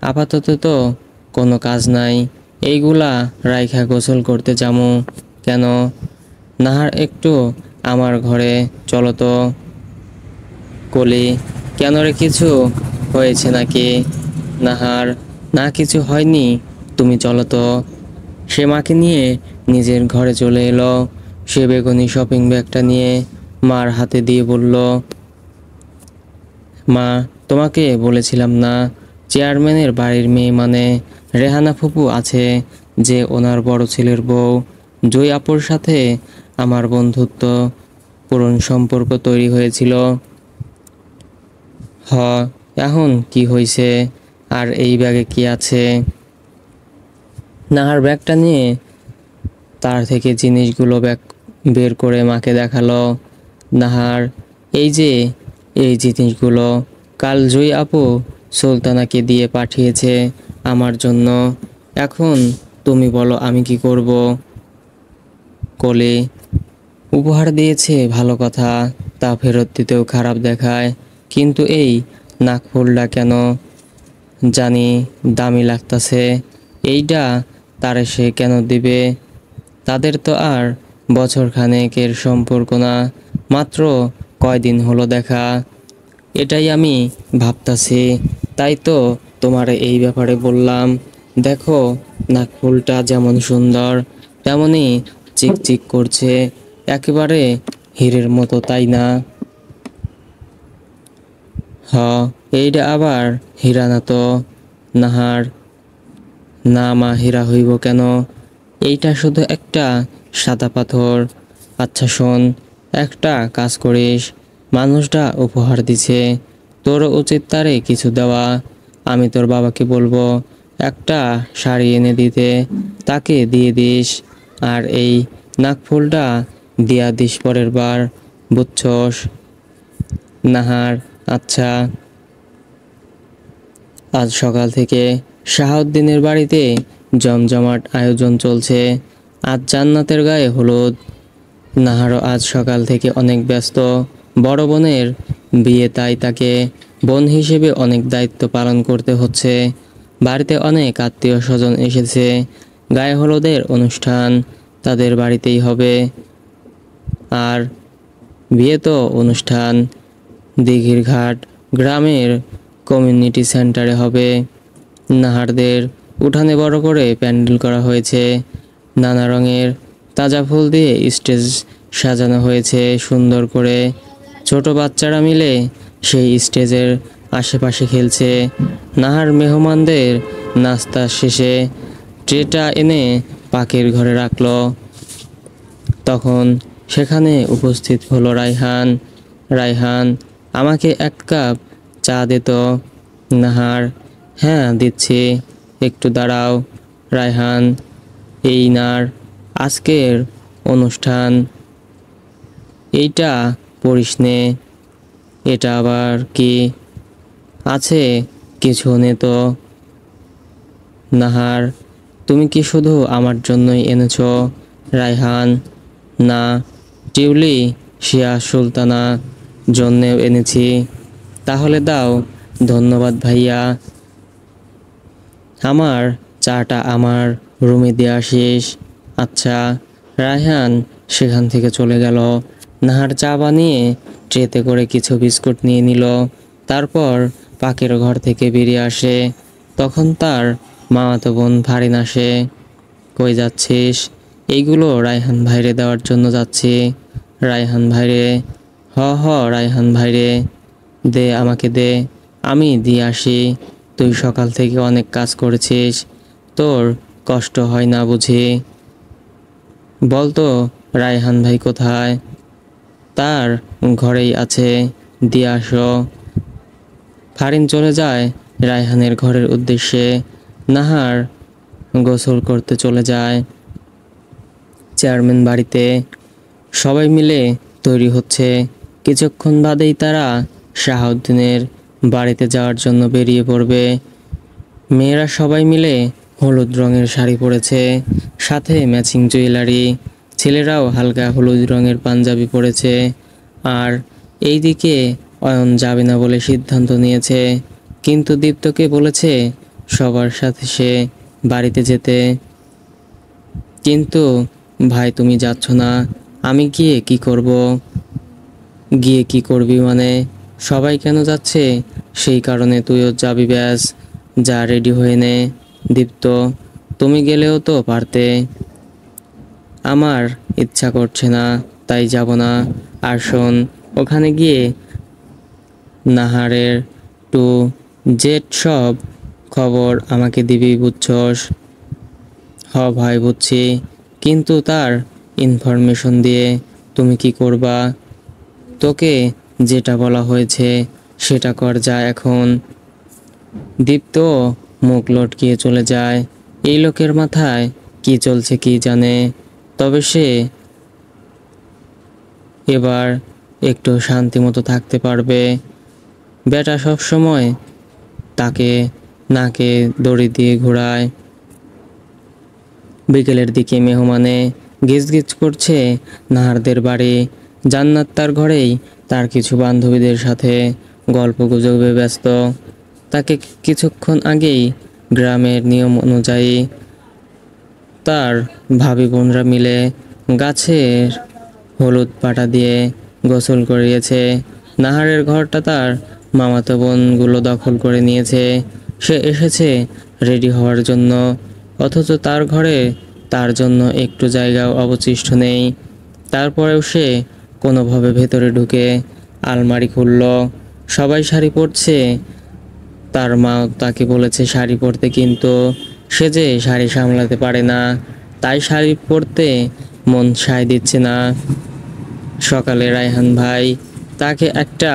আপাতত তো কোনো কাজ নাই, এইগুলা রাইখা গোসল করতে যামু। কেন? নাহার, একটু আমার ঘরে চলো তো। কলি, কেন রে, কিছু হয়েছে নাকি? নাহার, না কিছু হয়নি, তুমি চলো তো। সে মাকে নিয়ে নিজের ঘরে চলে এলো। সে বেগুনি শপিং ব্যাগটা নিয়ে মার হাতে দিয়ে বলল, মা, তোমাকে বলেছিলাম না, চেয়ারম্যানের বাড়ির মেয়ে মানে রেহানা ফুপু আছে, যে ওনার বড় ছেলের বউ। জয় আপুর সাথে আমার বন্ধুত্ব পুরনো সম্পর্ক তৈরি হয়েছিল। হ, এখন কি হইছে? আর এই ব্যাগে কি আছে? নাহার ব্যাগটা নিয়ে তার থেকে জিনিসগুলো বের করে মাকে দেখালো। নাহার, এই যে এই জিনিসগুলো কাল জুই আপু সুলতানাকে দিয়ে পাঠিয়েছে আমার জন্য। এখন তুমি বলো আমি কি করব? কলি, উপহার দিয়েছে ভালো কথা, তা ফেরত দিতেও খারাপ দেখায়, কিন্তু এই নাকফুলটা কেন জানি দামি লাগতাছে। এইটা তারে সে কেন দিবে? তাদের তো আর বছর খানেকের সম্পর্ক না, মাত্র কয়দিন হলো দেখা। এটাই আমি ভাবতাছি, তাই তো তোমারে এই ব্যাপারে বললাম। দেখো, নাকফুলটা যেমন সুন্দর তেমনই চিকচিক করছে, একেবারে হীরের মতো, তাই না? হ, এইটা আবার হীরা না তো। নাহার, না মা, হীরা হইব কেন? এইটা শুধু একটা সাদা পাথর। আচ্ছা শোন, একটা কাজ করিস, মানুষটা উপহার দিছে, তোর উচিত তারে কিছু দেওয়া। আমি তোর বাবাকে বলবো একটা শাড়ি এনে দিতে, তাকে দিয়ে দিস। আর এই নাকফুলটা দিয়া দিস পরের বার, বুঝছস? নাহার, আচ্ছা। আজ সকাল থেকে শাহাউদ্দিনের বাড়িতে জমজমাট আয়োজন চলছে। আজ জান্নাতের গায়ে হলুদ। নাহারও আজ সকাল থেকে অনেক ব্যস্ত। বড় বোনের বিয়ে, তাই তাকে বোন হিসেবে অনেক দায়িত্ব পালন করতে হচ্ছে। বাড়িতে অনেক আত্মীয় স্বজন এসেছে। গায়ে হলুদের অনুষ্ঠান তাদের বাড়িতেই হবে। আর বিয়ে তো অনুষ্ঠান দিঘির ঘাট গ্রামের কমিউনিটি সেন্টারে হবে। নাহারদের উঠানে বড় করে প্যান্ডেল করা হয়েছে। নানা রঙের তাজা ফুল দিয়ে স্টেজ সাজানো হয়েছে সুন্দর করে। ছোট বাচ্চারা মিলে সেই স্টেজের আশেপাশে খেলছে। নাহার মেহমানদের নাস্তা শেষে ট্রেটা এনে পাখির ঘরে রাখলো। তখন সেখানে উপস্থিত হলো রায়হান। রায়হান, আমাকে এক কাপ চা দে তো। নাহার, হ্যাঁ দিচ্ছি, একটু দাঁড়াও। রায়হান, এই নার, আজকের অনুষ্ঠান এইটা পড়িস নে। এটা আবার কি আছে? কিছু নে তো। নাহার, তুমি কি শুধু আমার জন্যই এনেছো? রায়হান, না, টিউলি শিয়া সুলতানা জন্যেও এনেছি। তাহলে দাও। ধন্যবাদ ভাইয়া। আমার চাটা আমার রুমে দিয়ে আসিস। আচ্ছা। রায়হান সেখান থেকে চলে গেল। নাহার চা বানিয়ে ট্রেতে করে কিছু বিস্কুট নিয়ে নিল। তারপর পাখির ঘর থেকে বেরিয়ে আসে। তখন তার মামাতো বোন ফারিন আসে। কই যাচ্ছিস? এইগুলো রায়হান ভাইরে দেওয়ার জন্য যাচ্ছি। রায়হান ভাইরে? হ রায়হান ভাইরে, দে আমাকে দে, আমি দিয়ে আসি। তুই সকাল থেকে অনেক কাজ করেছিস, তোর কষ্ট হয় না বুঝি? বলতো রায়হান ভাই কোথায়? তার ঘরেই আছে, দিয়ে আসো। ফারিন চলে যায় রায়হানের ঘরের উদ্দেশ্যে। নাহার গোসল করতে চলে যায় চেয়ারম্যান বাড়িতে। সবাই মিলে তৈরি হচ্ছে। কিছুক্ষণ বাদেই তারা শাহাউদ্দিনের বাড়িতে যাওয়ার জন্য বেরিয়ে পড়বে। মেয়েরা সবাই মিলে হলুদ রঙের শাড়ি পরেছে, সাথে ম্যাচিং জুয়েলারি। ছেলেরাও হালকা হলুদ রঙের পাঞ্জাবি পরেছে। আর এইদিকে অয়ন যাবে না বলে সিদ্ধান্ত নিয়েছে, কিন্তু দীপ্তকে বলেছে সবার সাথে সে বাড়িতে যেতে। কিন্তু ভাই তুমি যাচ্ছ না, আমি গিয়ে কি করব? গিয়ে কি করবি মানে? সবাই কেন যাচ্ছে সেই কারণে তুইও যাবি, ব্যাস যা রেডি হয়ে নে। দীপ্ত, তুমি গেলেও তো পারতে। আমার ইচ্ছা করছে না, তাই যাব না। আর শোন, ওখানে গিয়ে নাহারের টু জেড সব খবর আমাকে দিবি, বুঝছস? হ ভাই বুঝছি, কিন্তু তার ইনফরমেশন দিয়ে তুমি কি করবা? তোকে যেটা বলা হয়েছে সেটা কর, যা এখন। দীপ্ত মুখ লটকিয়ে চলে যায়। এই লোকের মাথায় কি চলছে কি জানে। তবে সে এবার একটু শান্তি মতো থাকতে পারবে। বেটা সব সময় তাকে নাকে দড়ি দিয়ে ঘোরায়। বিকেলের দিকে মেহমানে গিজগিজ করছে নাহারদের বাড়ি। জান্নাত তার ঘরেই তার কিছু বান্ধবীদের সাথে গল্প গুজবে ব্যস্ত। তাকে কিছুক্ষণ আগেই গ্রামের নিয়ম অনুযায়ী তার ভাবি বোনরা মিলে গাছের হলুদ পাটা দিয়ে গোসল করিয়েছে। নাহারের ঘরটা তার মামাতো বোনগুলো দখল করে নিয়েছে। সে এসেছে রেডি হওয়ার জন্য, অথচ তার ঘরে তার জন্য একটু জায়গাও অবশিষ্ট নেই। তারপরেও সে কোনোভাবে ভেতরে ঢুকে আলমারি খুলল। সবাই শাড়ি পরছে, তার মা তাকে বলেছে শাড়ি পরতে, কিন্তু সে যে শাড়ি সামলাতে পারে না, তাই শাড়ি পরতে মন সায় দিচ্ছে না। সকালে রায়হান ভাই তাকে একটা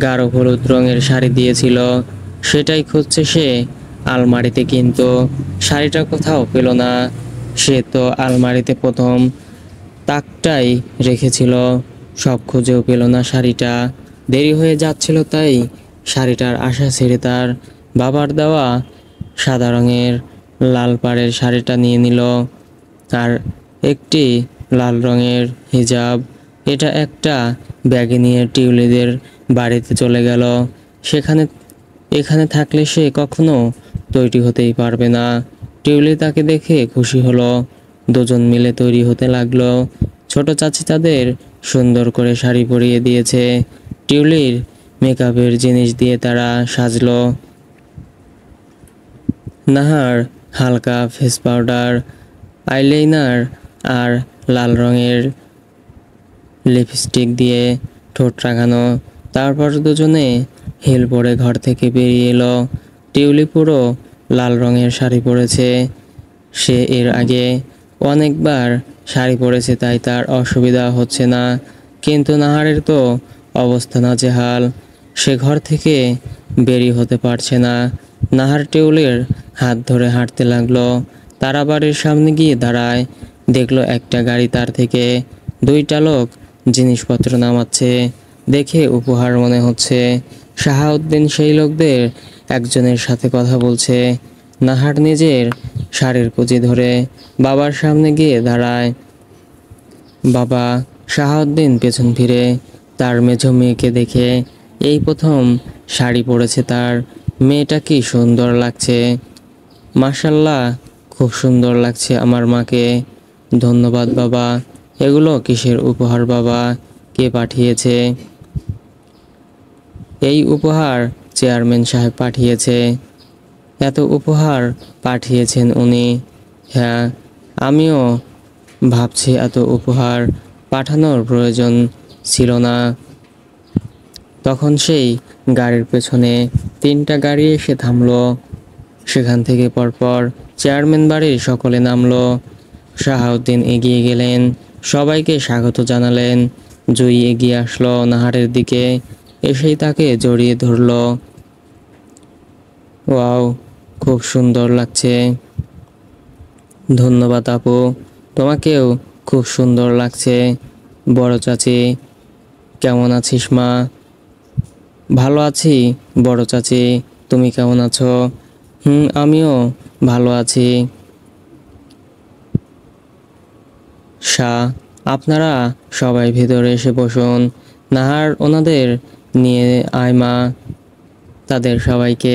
গাঢ় হলুদ রঙের শাড়ি দিয়েছিল, সেটাই খুঁজছে সে আলমারিতে, কিন্তু শাড়িটা কোথাও পেল না। সে তো আলমারিতে প্রথম তাকটাই রেখেছিল, সব খুঁজেও পেল না শাড়িটা। দেরি হয়ে যাচ্ছিল, তাই শাড়িটার আশা ছেড়ে তার বাবার দেওয়া সাদা রঙের লাল পাড়ের শাড়িটা নিয়ে নিল, আর একটি লাল রঙের হিজাব। এটা একটা ব্যাগে নিয়ে টিউলিদের বাড়িতে চলে গেল। সেখানে এখানে থাকলে সে কখনো তৈরি হতেই পারবে না। টিউলি তাকে দেখে খুশি হলো। দুজন মিলে তৈরি হতে লাগলো। ছোট চাচি তাদের সুন্দর করে শাড়ি পরিয়ে দিয়েছে। টিউলির মেকআপের জিনিস দিয়ে তারা সাজলো। নাহার হালকা ফেস পাউডার, আইলাইনার আর লাল রঙের লিপস্টিক দিয়ে ঠোঁট রাঙানো। তারপর দুজনে হিল পরে ঘর থেকে বেরিয়ে এলো। টিউলি পুরো লাল রঙের শাড়ি পরেছে। সে এর আগে অনেকবার শাড়ি পরেছে, তাই তার অসুবিধা হচ্ছে না, কিন্তু নাহারের তো অবস্থা নাজেহাল। সে ঘর থেকে বেরিয়ে হতে পারছে না। নাহার টিউলির হাত ধরে হাঁটতে লাগলো। তারা বাড়ির সামনে গিয়ে দাঁড়ায়। দেখলো একটা গাড়ি তার থেকে দুইটা লোক জিনিসপত্র নামাচ্ছে। দেখে উপহার মনে হচ্ছে। শাহাউদ্দিন সেই লোকদের একজনের সাথে কথা বলছে। নাহার নিজের শাড়ির কুচি ধরে বাবার সামনে গিয়ে দাঁড়ায়। বাবা! শাহাউদ্দিন পেছন ফিরে তার মেঝো মেয়েকে দেখে। এই প্রথম শাড়ি পরেছে তার। মেয়েটা কি সুন্দর লাগছে! মাশাল্লাহ, খুব সুন্দর লাগছে আমার মাকে। ধন্যবাদ বাবা। এগুলো কিসের উপহার বাবা? কে পাঠিয়েছে? এই উপহার চেয়ারম্যান সাহেব পাঠিয়েছে। এত উপহার পাঠিয়েছেন উনি? হ্যাঁ, আমিও ভাবছি এত উপহার পাঠানোর প্রয়োজন ছিল না। তখন সেই গাড়ির পেছনে 3টা গাড়ি এসে থামলো। সেখান থেকে পরপর চেয়ারম্যান বাড়ির সকলে নামলো। শাহাউদ্দিন এগিয়ে গেলেন, সবাইকে স্বাগত জানালেন। জুই এগিয়ে আসলো নাহারের দিকে, এসেই তাকে জড়িয়ে ধরলো। ওয়াও, খুব সুন্দর লাগছে। ধন্যবাদ আপু, তোমাকেও খুব সুন্দর লাগছে। বড় চাচি, কেমন আছিস মা? ভালো আছি বড় চাচি, তুমি কেমন আছো? আমিও ভালো আছি। আপনারা সবাই ভেতরে এসে বসুন। নাহার ওনাদের নিয়ে আয় মা। তাদের সবাইকে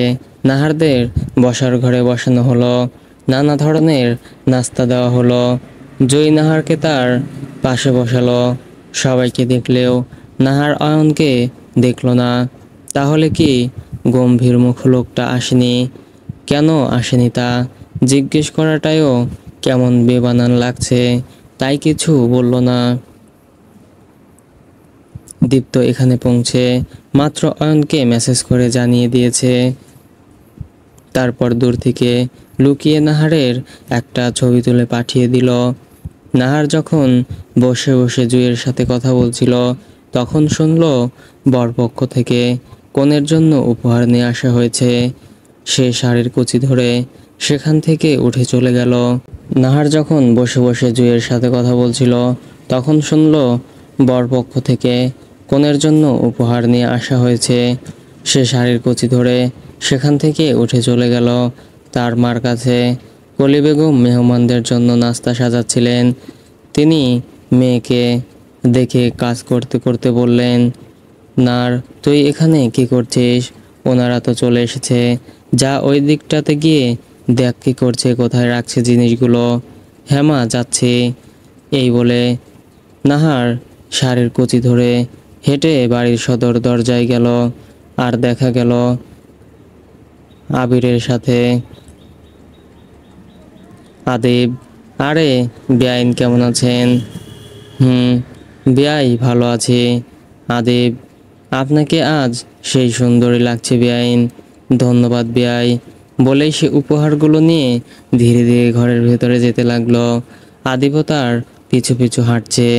নাহারদের বসার ঘরে বসানো হলো। নানা ধরনের নাস্তা দেওয়া হলো। জয়ী নাহারকে তার পাশে বসালো। সবাইকে দেখলেও নাহার অয়নকে দেখলো না। তাহলে কি গম্ভীর মুখ লোকটা আসেনি? কেন আসেনি তা জিজ্ঞেস করাটাও কেমন বেবানান লাগছে, তাই কিছু বলল না। দীপ্ত এখানে পৌঁছে মাত্র অয়নকে মেসেজ করে জানিয়ে দিয়েছে। তারপর দূর থেকে লুকিয়ে নাহারের একটা ছবি তুলে পাঠিয়ে দিল। নাহার যখন বসে বসে জুয়ের সাথে কথা বলছিল, তখন শুনল বরপক্ষ থেকে কনের জন্য উপহার নিয়ে আসা হয়েছে। সে শাড়ির কুচি ধরে সেখান থেকে উঠে চলে গেল। নাহার যখন বসে বসে জুয়ের সাথে কথা বলছিল, তখন শুনল বরপক্ষ থেকে কনের জন্য উপহার নিয়ে আসা হয়েছে। সে শাড়ির কুচি ধরে সেখান থেকে উঠে চলে গেল তার মার কাছে। কলি বেগম মেহমানদের জন্য নাস্তা সাজাচ্ছিলেন। তিনি মেয়েকে দেখে কাজ করতে করতে বললেন, নার, তুই এখানে কি করছিস? ওনারা তো চলে এসেছে, যা ওই দিকটাতে গিয়ে দেখ কি করছে, কোথায় রাখছে জিনিসগুলো। হ্যাঁ মা, যাচ্ছি। এই বলে নাহার শাড়ির কুচি ধরে হেঁটে বাড়ির সদর দরজায় গেল। আর দেখা গেল আবিরের সাথে আদিব। আরে বেআইন, কেমন আছেন? বেআই ভালো আছি। আদিব, আপনাকে আজ সেই সুন্দরী লাগছে বেআইন। ধন্যবাদ বেআই, বলেই সে উপহারগুলো নিয়ে ধীরে ধীরে ঘরের ভেতরে যেতে লাগলো। আদিবও তার পিছু পিছু হাঁটছে।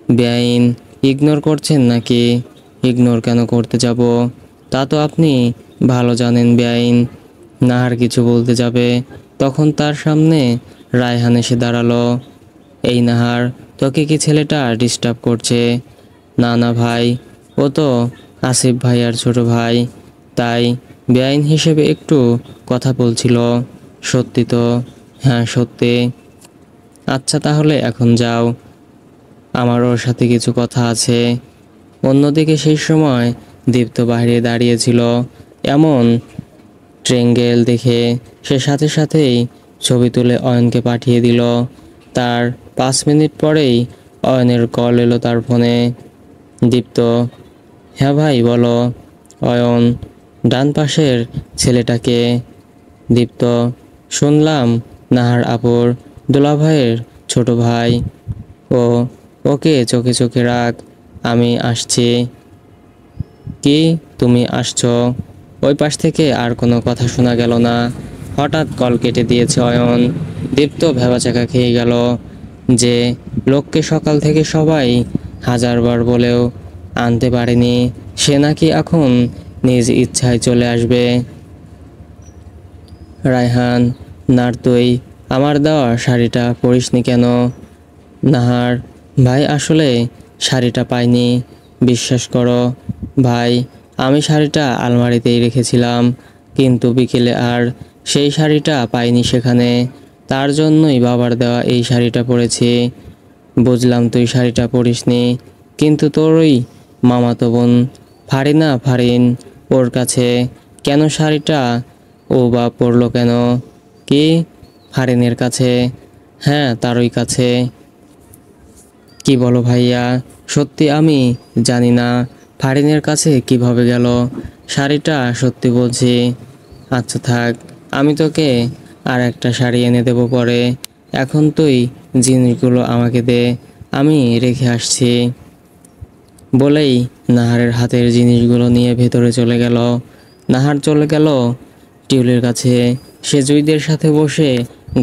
বেআইন, ইগনোর করছেন নাকি? ইগনোর কেন করতে যাব? তা তো আপনি ভালো জানেন বেআইন। নাহার কিছু বলতে যাবে, তখন তার সামনে রায়হান এসে দাঁড়ালো। এই নাহার, তোকে কি ছেলেটা ডিস্টার্ব করছে? না না ভাই, ও তো আসিফ ভাইয়ার ছোট ভাই, তাই বেআইন হিসেবে একটু কথা বলছিল। সত্যি তো? হ্যাঁ সত্যি। আচ্ছা তাহলে এখন যাও, আমার ওর সাথে কিছু কথা আছে। অন্যদিকে সেই সময় দীপ্ত বাইরে দাঁড়িয়েছিল। এমন ট্রেঙ্গেল দেখে সে সাথে সাথেই ছবি তুলে অয়নকে পাঠিয়ে দিল। তার 5 মিনিট পরেই অয়নের কল এলো তার ফোনে। দীপ্ত, হ্যাঁ ভাই বলো। অয়ন, ডান পাশের ছেলেটাকে? দীপ্ত, শুনলাম নাহার আপুর দুলাভাইয়ের ছোট ভাই। ও, ওকে চোখে চোখে রাখ, আমি আসছি। কি, তুমি আসছো? ওই পাশ থেকে আর কোনো কথা শোনা গেল না। হঠাৎ কল কেটে দিয়েছে অয়ন। দীপ্ত ভ্যাবাচ্যাকা খেয়ে গেল যে লোককে সকাল থেকে সবাই হাজারবার বলেও আনতে পারেনি, সে নাকি এখন নিজ ইচ্ছায় চলে আসবে। রায়হান, নার, তুই আমার দেওয়া শাড়িটা পরিসনি কেন? নাহার, ভাই আসলে শাড়িটা পাইনি, বিশ্বাস করো ভাই। আমি শাড়িটা আলমারিতেই রেখেছিলাম, কিন্তু বিকেলে আর সেই শাড়িটা পাইনি সেখানে। তার জন্যই বাবার দেওয়া এই শাড়িটা পরেছি। বুঝলাম তুই শাড়িটা পরিসনি, কিন্তু তোর ওই মামাতো বোন ফারিন, ওর কাছে কেন শাড়িটা? ও বা পরলো কেন? কি, ফারিনের কাছে? হ্যাঁ, তারই কাছে। কি বলো ভাইয়া? সত্যি আমি জানি না ফারিনের কাছে কিভাবে গেল। শাড়িটা সত্যি বলছি। আচ্ছা থাক, আমি তোকে আর একটা শাড়ি এনে দেবো পরে। এখন তুই জিনিসগুলো আমাকে দে, আমি রেখে আসছি। বলেই নাহারের হাতের জিনিসগুলো নিয়ে ভেতরে চলে গেল। নাহার চলে গেল টিউলির কাছে। সে জুইদের সাথে বসে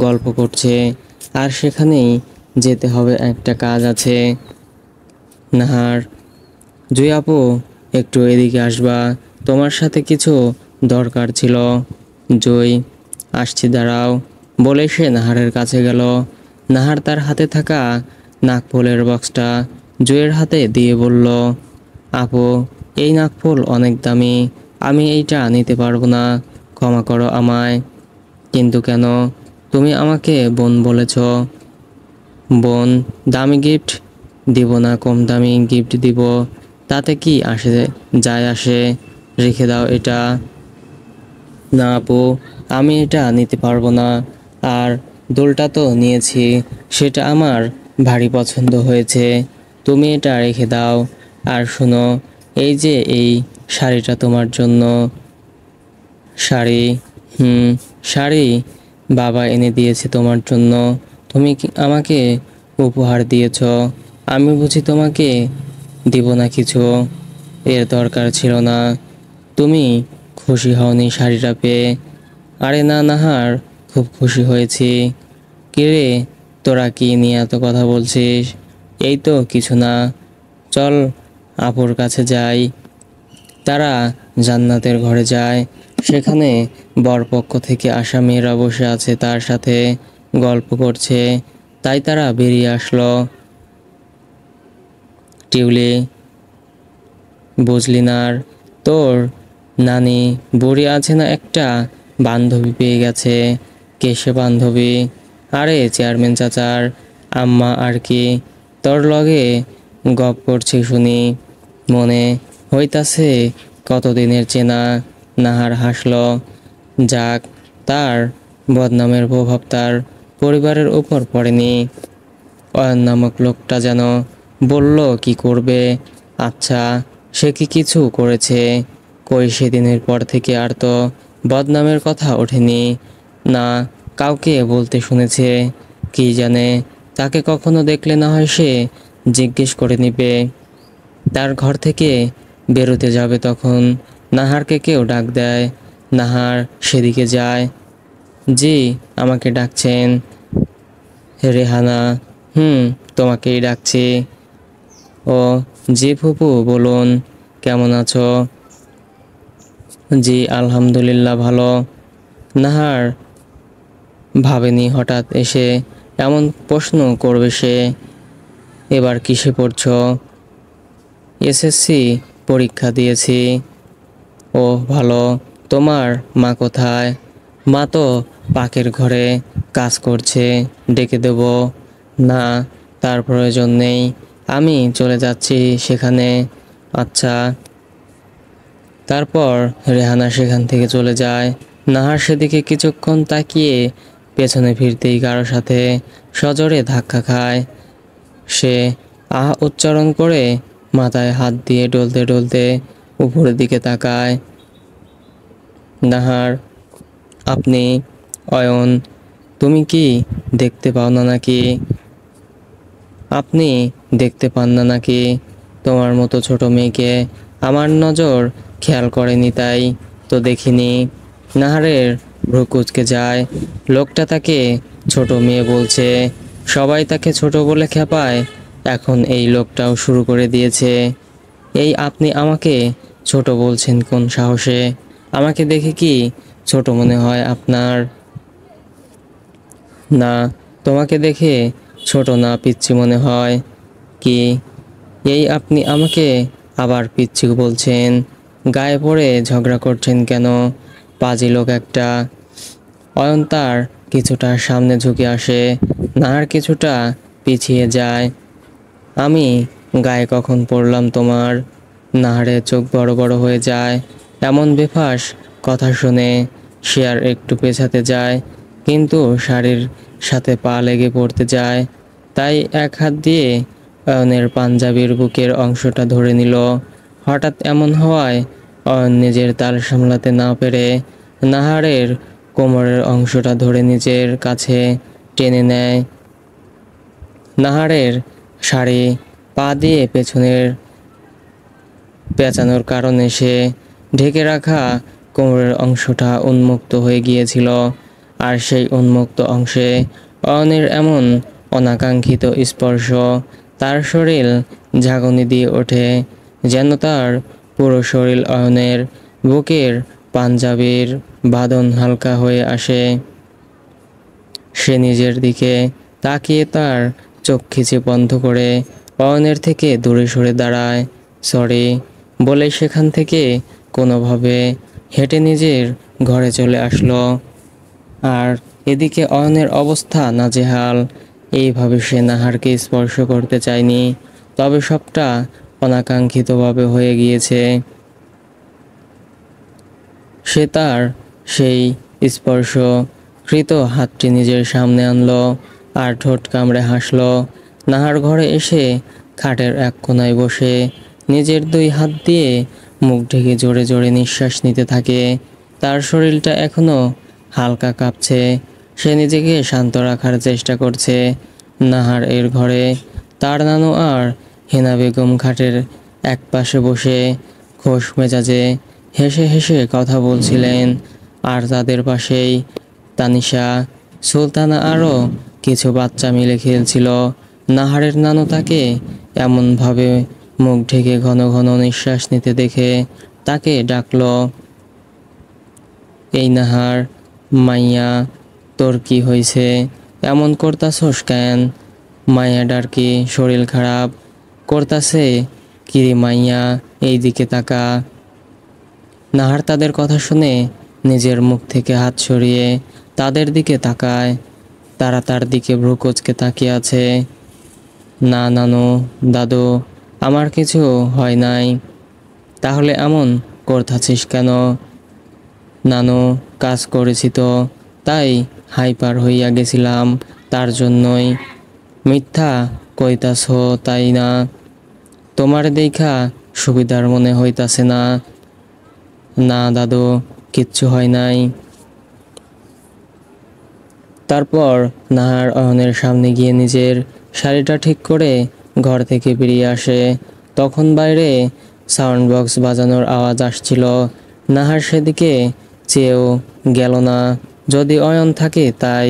গল্প করছে, আর সেখানেই যেতে হবে, একটা কাজ আছে। নাহার, জুই আপু, একটু এদিকে আসবা, তোমার সাথে কিছু দরকার ছিল। জুই, আসছি দাঁড়াও, বলে সে নাহারের কাছে গেল। নাহার তার হাতে থাকা নাকফুলের বক্সটা জুইয়ের হাতে দিয়ে বলল, আপু, এই নাকফুল অনেক দামি, আমি এইটা নিতে পারবো না, ক্ষমা করো আমায়। কিন্তু কেন? তুমি আমাকে বোন বলেছ। বোন, দামি গিফট দিব না কম দামি গিফট দিব, তাতে কি যায় আসে? রেখে দাও এটা। না আপু, আমি এটা নিতে পারবো না। আর দোলটা তো নিয়েছি, সেটা আমার ভারী পছন্দ হয়েছে, তুমি এটা রেখে দাও। আর শোনো, এই যে এই শাড়িটা তোমার জন্য। শাড়ি? শাড়ি বাবা এনে দিয়েছে তোমার জন্য, তুমি আমাকে উপহার দিয়েছ, আমি বুঝি তোমাকে দিব না কিছু? এর দরকার ছিল না। তুমি খুশি হওনি শাড়িটা পেয়ে? আরে না নাহার, খুব খুশি হয়েছি। কিরে, তোরা কি নিয়ে এত কথা বলছিস? এই তো কিছু না, চল আপুর কাছে যাই। তারা জান্নাতের ঘরে যায়। সেখানে বরপক্ষ থেকে আসা মেয়েরা বসে আছে, তার সাথে গল্প করছে। তাই তারা বেরিয়ে আসলো। টিউলি, বুঝলি না? আর তোর নানি বুড়ি আছে না, একটা বান্ধবী পেয়ে গেছে। কে সে বান্ধবী? আরে চেয়ারম্যান চাচার আম্মা আর কি। তোর লগে গপ করছি শুনি, মনে হইতাছে কতদিনের চেনা। নাহার হাসল। যাক, তার বদনামের প্রভাব তার পরিবারের উপর পড়েনি। অয়ন নামক লোকটা যেন বলল কি করবে। আচ্ছা, সে কি কিছু করেছে? কই, সেদিনের পর থেকে আর তো বদনামের কথা ওঠেনি। না, কাউকে বলতে শুনেছে, কি জানে, তাকে কখনো দেখলে না হয় সে জিজ্ঞেস করে নিবে। তার ঘর থেকে বেরোতে যাবে তখন নাহারকে কেউ ডাক দেয়। নাহার সেদিকে যায়। জি, আমাকে ডাকছেন? রেহানা, তোমাকেই ডাকছি। ও, জি ফুপু, বলুন, কেমন আছো? জি আলহামদুলিল্লাহ ভালো। নাহার ভাবেনি হঠাৎ এসে এমন প্রশ্ন করবে সে। এবার কিসে পড়ছো? এসএসসি পরীক্ষা দিয়েছি। ও ভালো। তোমার মা কোথায়? মা তো পাকের ঘরে কাজ করছে, ডেকে দেব? না, তার প্রয়োজন নেই, আমি চলে যাচ্ছি সেখানে। আচ্ছা। তারপর রেহানা সেখান থেকে চলে যায়। নাহার সেদিকে কিছুক্ষণ তাকিয়ে পেছনে ফিরতেই কারো সাথে সজোরে ধাক্কা খায়। সে আহ উচ্চারণ করে মাথায় হাত দিয়ে ডলতে ডলতে উপরের দিকে তাকায়। নাহার, আপনি? অয়ন, তুমি কি দেখতে পাও না নাকি? আপনি দেখতে পান না নাকি? তোমার মতো ছোট মেয়েকে আমার নজর খেয়াল করেনি, তাই তো দেখিনি। নাহারের ভ্রু কুঁচকে যায়। লোকটা তাকে ছোট মেয়ে বলছে, সবাই তাকে ছোট বলে খেপায়, এখন এই লোকটাও শুরু করে দিয়েছে। এই আপনি আমাকে ছোট বলছেন কোন সাহসে? আমাকে দেখে কি ছোট মনে হয় আপনার? না, তোমাকে দেখে ছোট না, পিচ্চি মনে হয়। কি, এই আপনি আমাকে আবার পিচ্চি বলছেন? গায়ে পড়ে ঝগড়া করছেন কেন, পাজি লোক একটা। অয়ন তার কিছুটা সামনে ঝুঁকে আসে, নাহার কিছুটা পিছিয়ে যায়। আমি গায়ে কখন পড়লাম তোমার? নাহারের চোখ বড় বড় হয়ে যায়। এমন বেফাস কথা শুনে সে আর একটু পেছাতে যায়। কিন্তু শাড়ির সাথে পা লেগে পড়তে যায়, তাই এক হাত দিয়ে অয়নের পাঞ্জাবির বুকের অংশটা ধরে নিল। হঠাৎ এমন হওয়ায় অয়ন নিজের তাল সামলাতে না পেরে নাহারের কোমরের অংশটা ধরে নিজের কাছে টেনে নেয়। নাহারের শাড়ি পা দিয়ে পেছনের পেঁচানোর কারণে সে ঢেকে রাখা কোমরের অংশটা উন্মুক্ত হয়ে গিয়েছিল, আর সেই উন্মুক্ত অংশে অয়নের এমন অনাকাঙ্ক্ষিত স্পর্শ তার শরীর ঝাঁকুনি দিয়ে ওঠে, যেন তার পুরো শরীর অয়নের বুকের পাঞ্জাবির বাঁধন হালকা হয়ে আসে। সে নিজের দিকে তাকিয়ে তার চোখ খিচে বন্ধ করে অয়নের থেকে দূরে সরে দাঁড়ায়। সরি বলে সেখান থেকে কোনোভাবে হেঁটে নিজের ঘরে চলে আসলো। আর এদিকে অয়নের অবস্থা নাজেহাল। এইভাবে সে নাহারকে স্পর্শ করতে চায়নি, তবে সবটা অনাকাঙ্ক্ষিতভাবে হয়ে গিয়েছে। সে তার সেই স্পর্শকৃত হাতটি নিজের সামনে আনলো আর ঠোঁট কামড়ে হাসলো। নাহার ঘরে এসে খাটের এক কোণায় বসে নিজের দুই হাত দিয়ে মুখ ঢেকে জোরে জোরে নিঃশ্বাস নিতে থাকে। তার শরীরটা এখনো হালকা কাঁপছে। সে নিজেকে শান্ত রাখার চেষ্টা করছে। নাহার এর ঘরে তার নানু আর হেনা বেগম খাটের এক পাশে বসে খোশ মেজাজে হেসে হেসে কথা বলছিলেন, আর তাদের পাশেই তানিশা, সুলতানা আরও কিছু বাচ্চা মিলে খেলছিল। নাহারের নানু তাকে এমনভাবে মুখ ঢেকে ঘন ঘন নিঃশ্বাস নিতে দেখে তাকে ডাকলো, এই নাহার, মাইয়া, তোর কি হইছে? এমন করতাছস কেন? মাইয়াডার কি শরীর খারাপ করতাছে? কিরে মাইয়া, এই দিকে তাকা। নাহার তাদের কথা শুনে নিজের মুখ থেকে হাত সরিয়ে তাদের দিকে তাকায়। তারা তার দিকে ভ্রু কুঁচকে তাকিয়ে আছে। না নানু, দাদু, আমার কিছু হয় নাই। তাহলে এমন করতাছিস কেন? নানু, কাজ করেছি তো, তাই হাইপার হইয়া গেছিলাম, তার জন্যই। মিথ্যা কইতাছ তাই না? তোমার দেখা সুবিধার মনে হইতাছে না। না দাদু, কিচ্ছু হয় নাই। তারপর নাহার অয়নের সামনে গিয়ে নিজের শাড়িটা ঠিক করে ঘর থেকে বেরিয়ে আসে। তখন বাইরে সাউন্ড বক্স বাজানোর আওয়াজ আসছিল। নাহার সেদিকে চেয়েও গেল না, যদি অয়ন থাকে তাই।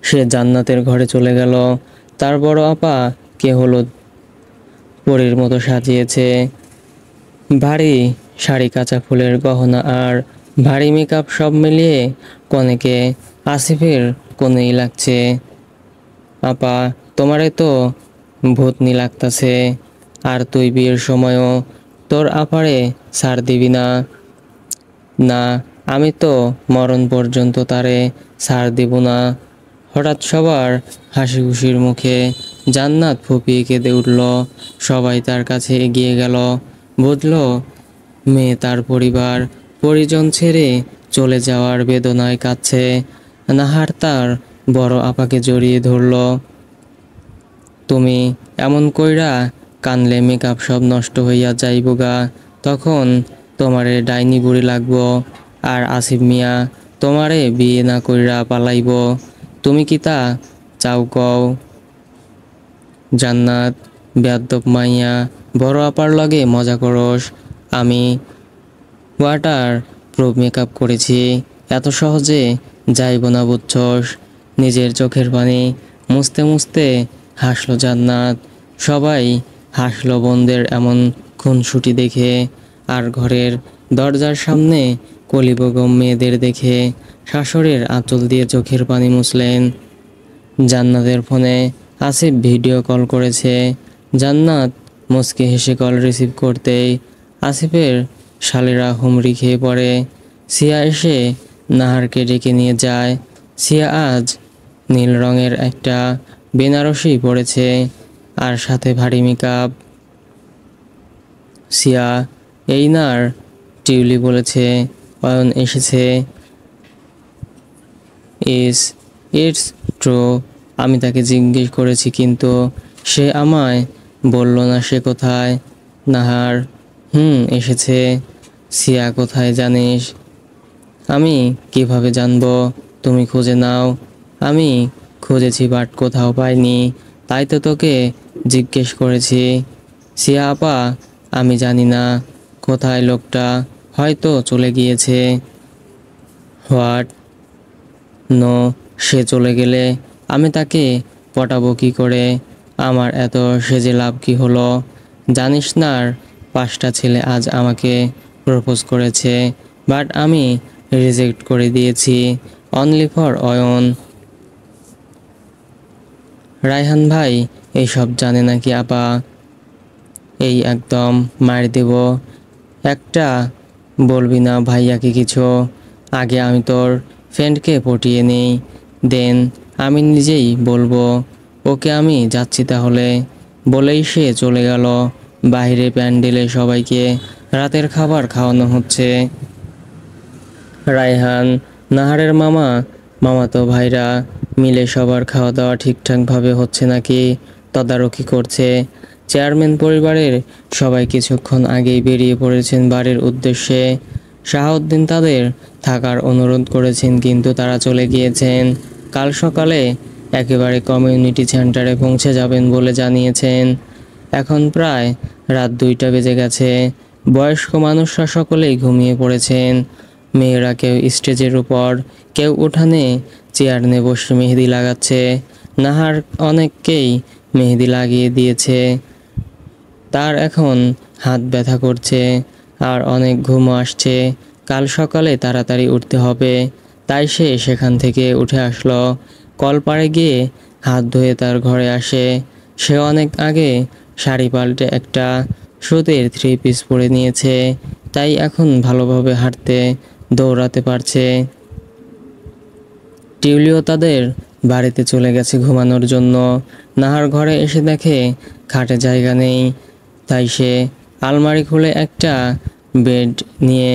সে জান্নাতের ঘরে চলে গেল। তার বড় আপা কে হলুদ পরীর মতো সাজিয়েছে। ভারী শাড়ি, কাঁচা ফুলের গহনা আর ভারী মেকআপ সব মিলিয়ে কনেকে আসিফের কোনেই লাগছে। আপা, তোমারে তো ভূতনি লাগতাছে। আর তুই বিয়ের সময়ও তোর আপারে ছাড় দিবি না? না, আমি তো মরণ পর্যন্ত তারে ছাড় দিব না। হঠাৎ সবার হাসি খুশির মুখে জান্নাত ফুঁপিয়ে কেঁদে উঠল। সবাই তার কাছে এগিয়ে গেল। বুঝল মেয়ে তার পরিবার পরিজন ছেড়ে চলে যাওয়ার বেদনায় কাঁদছে। নাহার তার বড় আপাকে জড়িয়ে ধরল। তুমি এমন কইরা কানলে মেকআপ সব নষ্ট হইয়া যাইবগা, তখন তোমারে ডাইনি বুড়ি লাগবো। আর আসিফ মিয়া তোমারে বিয়ে না কইরা পালাইব। তুমি কি তা চাও কও? জান্নাত, বেয়াদ্দপ মাইয়া, বড় আপার লগে মজা করস। আমি ওয়াটার প্রুফ মেকআপ করেছি, এত সহজে যাইব না বুঝছস। নিজের চোখের পানি মুছতে মুছতে হাসলো জান্নাত। সবাই হাসলো বোনদের এমন খুনসুটি দেখে। আর ঘরের দরজার সামনে কলি বেগম মেয়েদের দেখে শাশুড়ির আঁচল দিয়ে চোখের পানি মুছলেন। জান্নাতের ফোনে আসিফ ভিডিও কল করেছে। জান্নাত মুচকি হেসে কল রিসিভ করতেই আসিফের শালীরা হুমড়ি খেয়ে পড়ে। সিয়া এসে নাহারকে ডেকে নিয়ে যায়। সিয়া আজ নীল রঙের একটা বেনারসি পরেছে আর সাথে ভারী মেকআপ। সিয়া, এই নার টিউলি বলেছে অয়ন এসেছে। ইস ইটস ট্রু। আমি তাকে জিজ্ঞেস করেছি কিন্তু সে আমায় বলল না সে কোথায়। নাহার এসেছে। সিয়া কোথায় জানিস? আমি কিভাবে জানবো? তুমি খুঁজে নাও। আমি খুঁজেছি বাট কোথাও পাইনি, তাই তো তোকে জিজ্ঞেস করেছি। সিয়া আপা, আমি জানি না কোথায় লোকটা, হয়তো চলে গিয়েছে। হোয়াট? নো, সে চলে গেলে আমি তাকে পটাবো কি করে? আমার এত সেজে লাভ কি হলো? জানিস না, 5টা ছেলে আজ আমাকে প্রপোজ করেছে, বাট আমি রিজেক্ট করে দিয়েছি অনলি ফর অয়ন। রায়হান ভাই এইসব জানে নাকি আপা? এই একদম মার দেব একটা। বলবি না ভাইয়াকে কিছু। আগে আমি তোর ফ্রেন্ডকে পটিয়ে নিই, দেন আমি নিজেই বলবো। ওকে আমি যাচ্ছি তাহলে। বলেই সে চলে গেল। বাইরে প্যান্ডেলে সবাইকে রাতের খাবার খাওয়ানো হচ্ছে। রায়হান, নাহারের মামাতো ভাইরা মিলে সবার খাওয়া দাওয়া ঠিকঠাকভাবে হচ্ছে নাকি তদারকি করছে। চেয়ারম্যান পরিবারের সবাই কিছুক্ষণ আগেই বেরিয়ে পড়েছেন বাড়ির উদ্দেশ্যে। শাহাউদ্দিন তাদের থাকার অনুরোধ করেছেন কিন্তু তারা চলে গিয়েছেন। কাল সকালে একেবারে কমিউনিটি সেন্টারে পৌঁছে যাবেন বলে জানিয়েছেন। এখন প্রায় রাত 2টা বেজে গেছে। বয়স্ক মানুষরা সকলেই ঘুমিয়ে পড়েছেন। মেয়েরা কেউ স্টেজের উপর, কেউ উঠানে চেয়ার নিয়ে বসে মেহেদি লাগাচ্ছে। নাহার অনেককেই মেহেদি লাগিয়ে দিয়েছে। তার এখন হাত ব্যথা করছে আর অনেক ঘুমও আসছে। কাল সকালে তাড়াতাড়ি উঠতে হবে, তাই সে সেখান থেকে উঠে আসলো। কলপাড়ে গিয়ে হাত ধুয়ে তার ঘরে আসে। সে অনেক আগে শাড়ি পাল্টে একটা সুতির 3 পিস পরে নিয়েছে, তাই এখন ভালোভাবে হাঁটতে দৌড়াতে পারছে। টিউলিও তাদের বাড়িতে চলে গেছে ঘুমানোর জন্য। নাহার ঘরে এসে দেখে খাটে জায়গা নেই, তাই সে আলমারি খুলে একটা বেড নিয়ে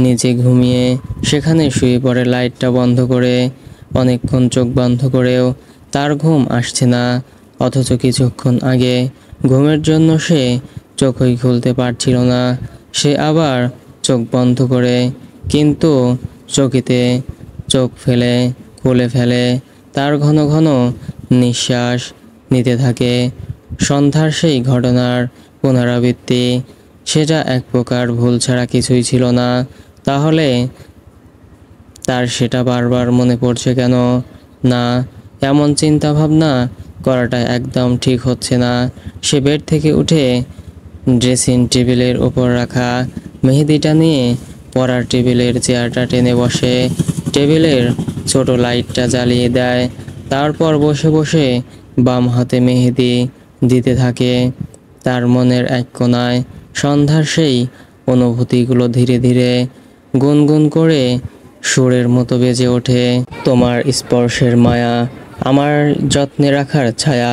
নিচে ঘুমিয়ে সেখানে শুয়ে পড়ে লাইটটা বন্ধ করে। অনেকক্ষণ চোখ বন্ধ করেও তার ঘুম আসছে না, অথচ কিছুক্ষণ আগে ঘুমের জন্য সে চোখই খুলতে পারছিল না। সে আবার চোখ বন্ধ করে, কিন্তু চকিতে চোখ ফেলে খুলে ফেলে। তার ঘন ঘন নিঃশ্বাস নিতে থাকে। সন্ধ্যার সেই ঘটনার পুনরাবৃত্তি, সেটা এক প্রকার ভুল ছাড়া কিছুই ছিল না। তাহলে তার সেটা বারবার মনে পড়ছে কেন? না, এমন চিন্তা ভাবনা করাটা একদম ঠিক হচ্ছে না। সে বেড থেকে উঠে ড্রেসিং টেবিলের ওপর রাখা মেহেদিটা নিয়ে পড়ার টেবিলের চেয়ারটা টেনে বসে। টেবিলের ছোট লাইটটা জ্বালিয়ে দেয়। তারপর বসে বসে বাম হাতে মেহেদি দিতে থাকে। তার মনের এক কোণায় সন্ধ্যার সেই অনুভূতিগুলো ধীরে ধীরে গুনগুন করে সুরের মতো বেজে ওঠে। তোমার স্পর্শের মায়া, আমার যত্নে রাখার ছায়া,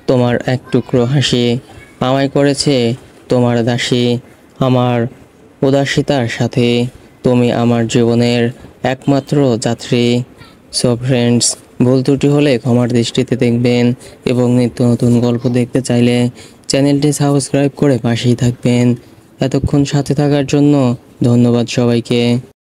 তোমার এক টুকরো হাসি আমায় করেছে তোমার দাসী। আমার উদাসীতার সাথে তুমি আমার জীবনের একমাত্র যাত্রী। সো ফ্রেন্ডস, ভুল ত্রুটি হলে ক্ষমার দৃষ্টিতে দেখবেন এবং নিত্য নতুন গল্প দেখতে চাইলে চ্যানেলটি সাবস্ক্রাইব করে পাশেই থাকবেন। এতক্ষণ সাথে থাকার জন্য ধন্যবাদ সবাইকে।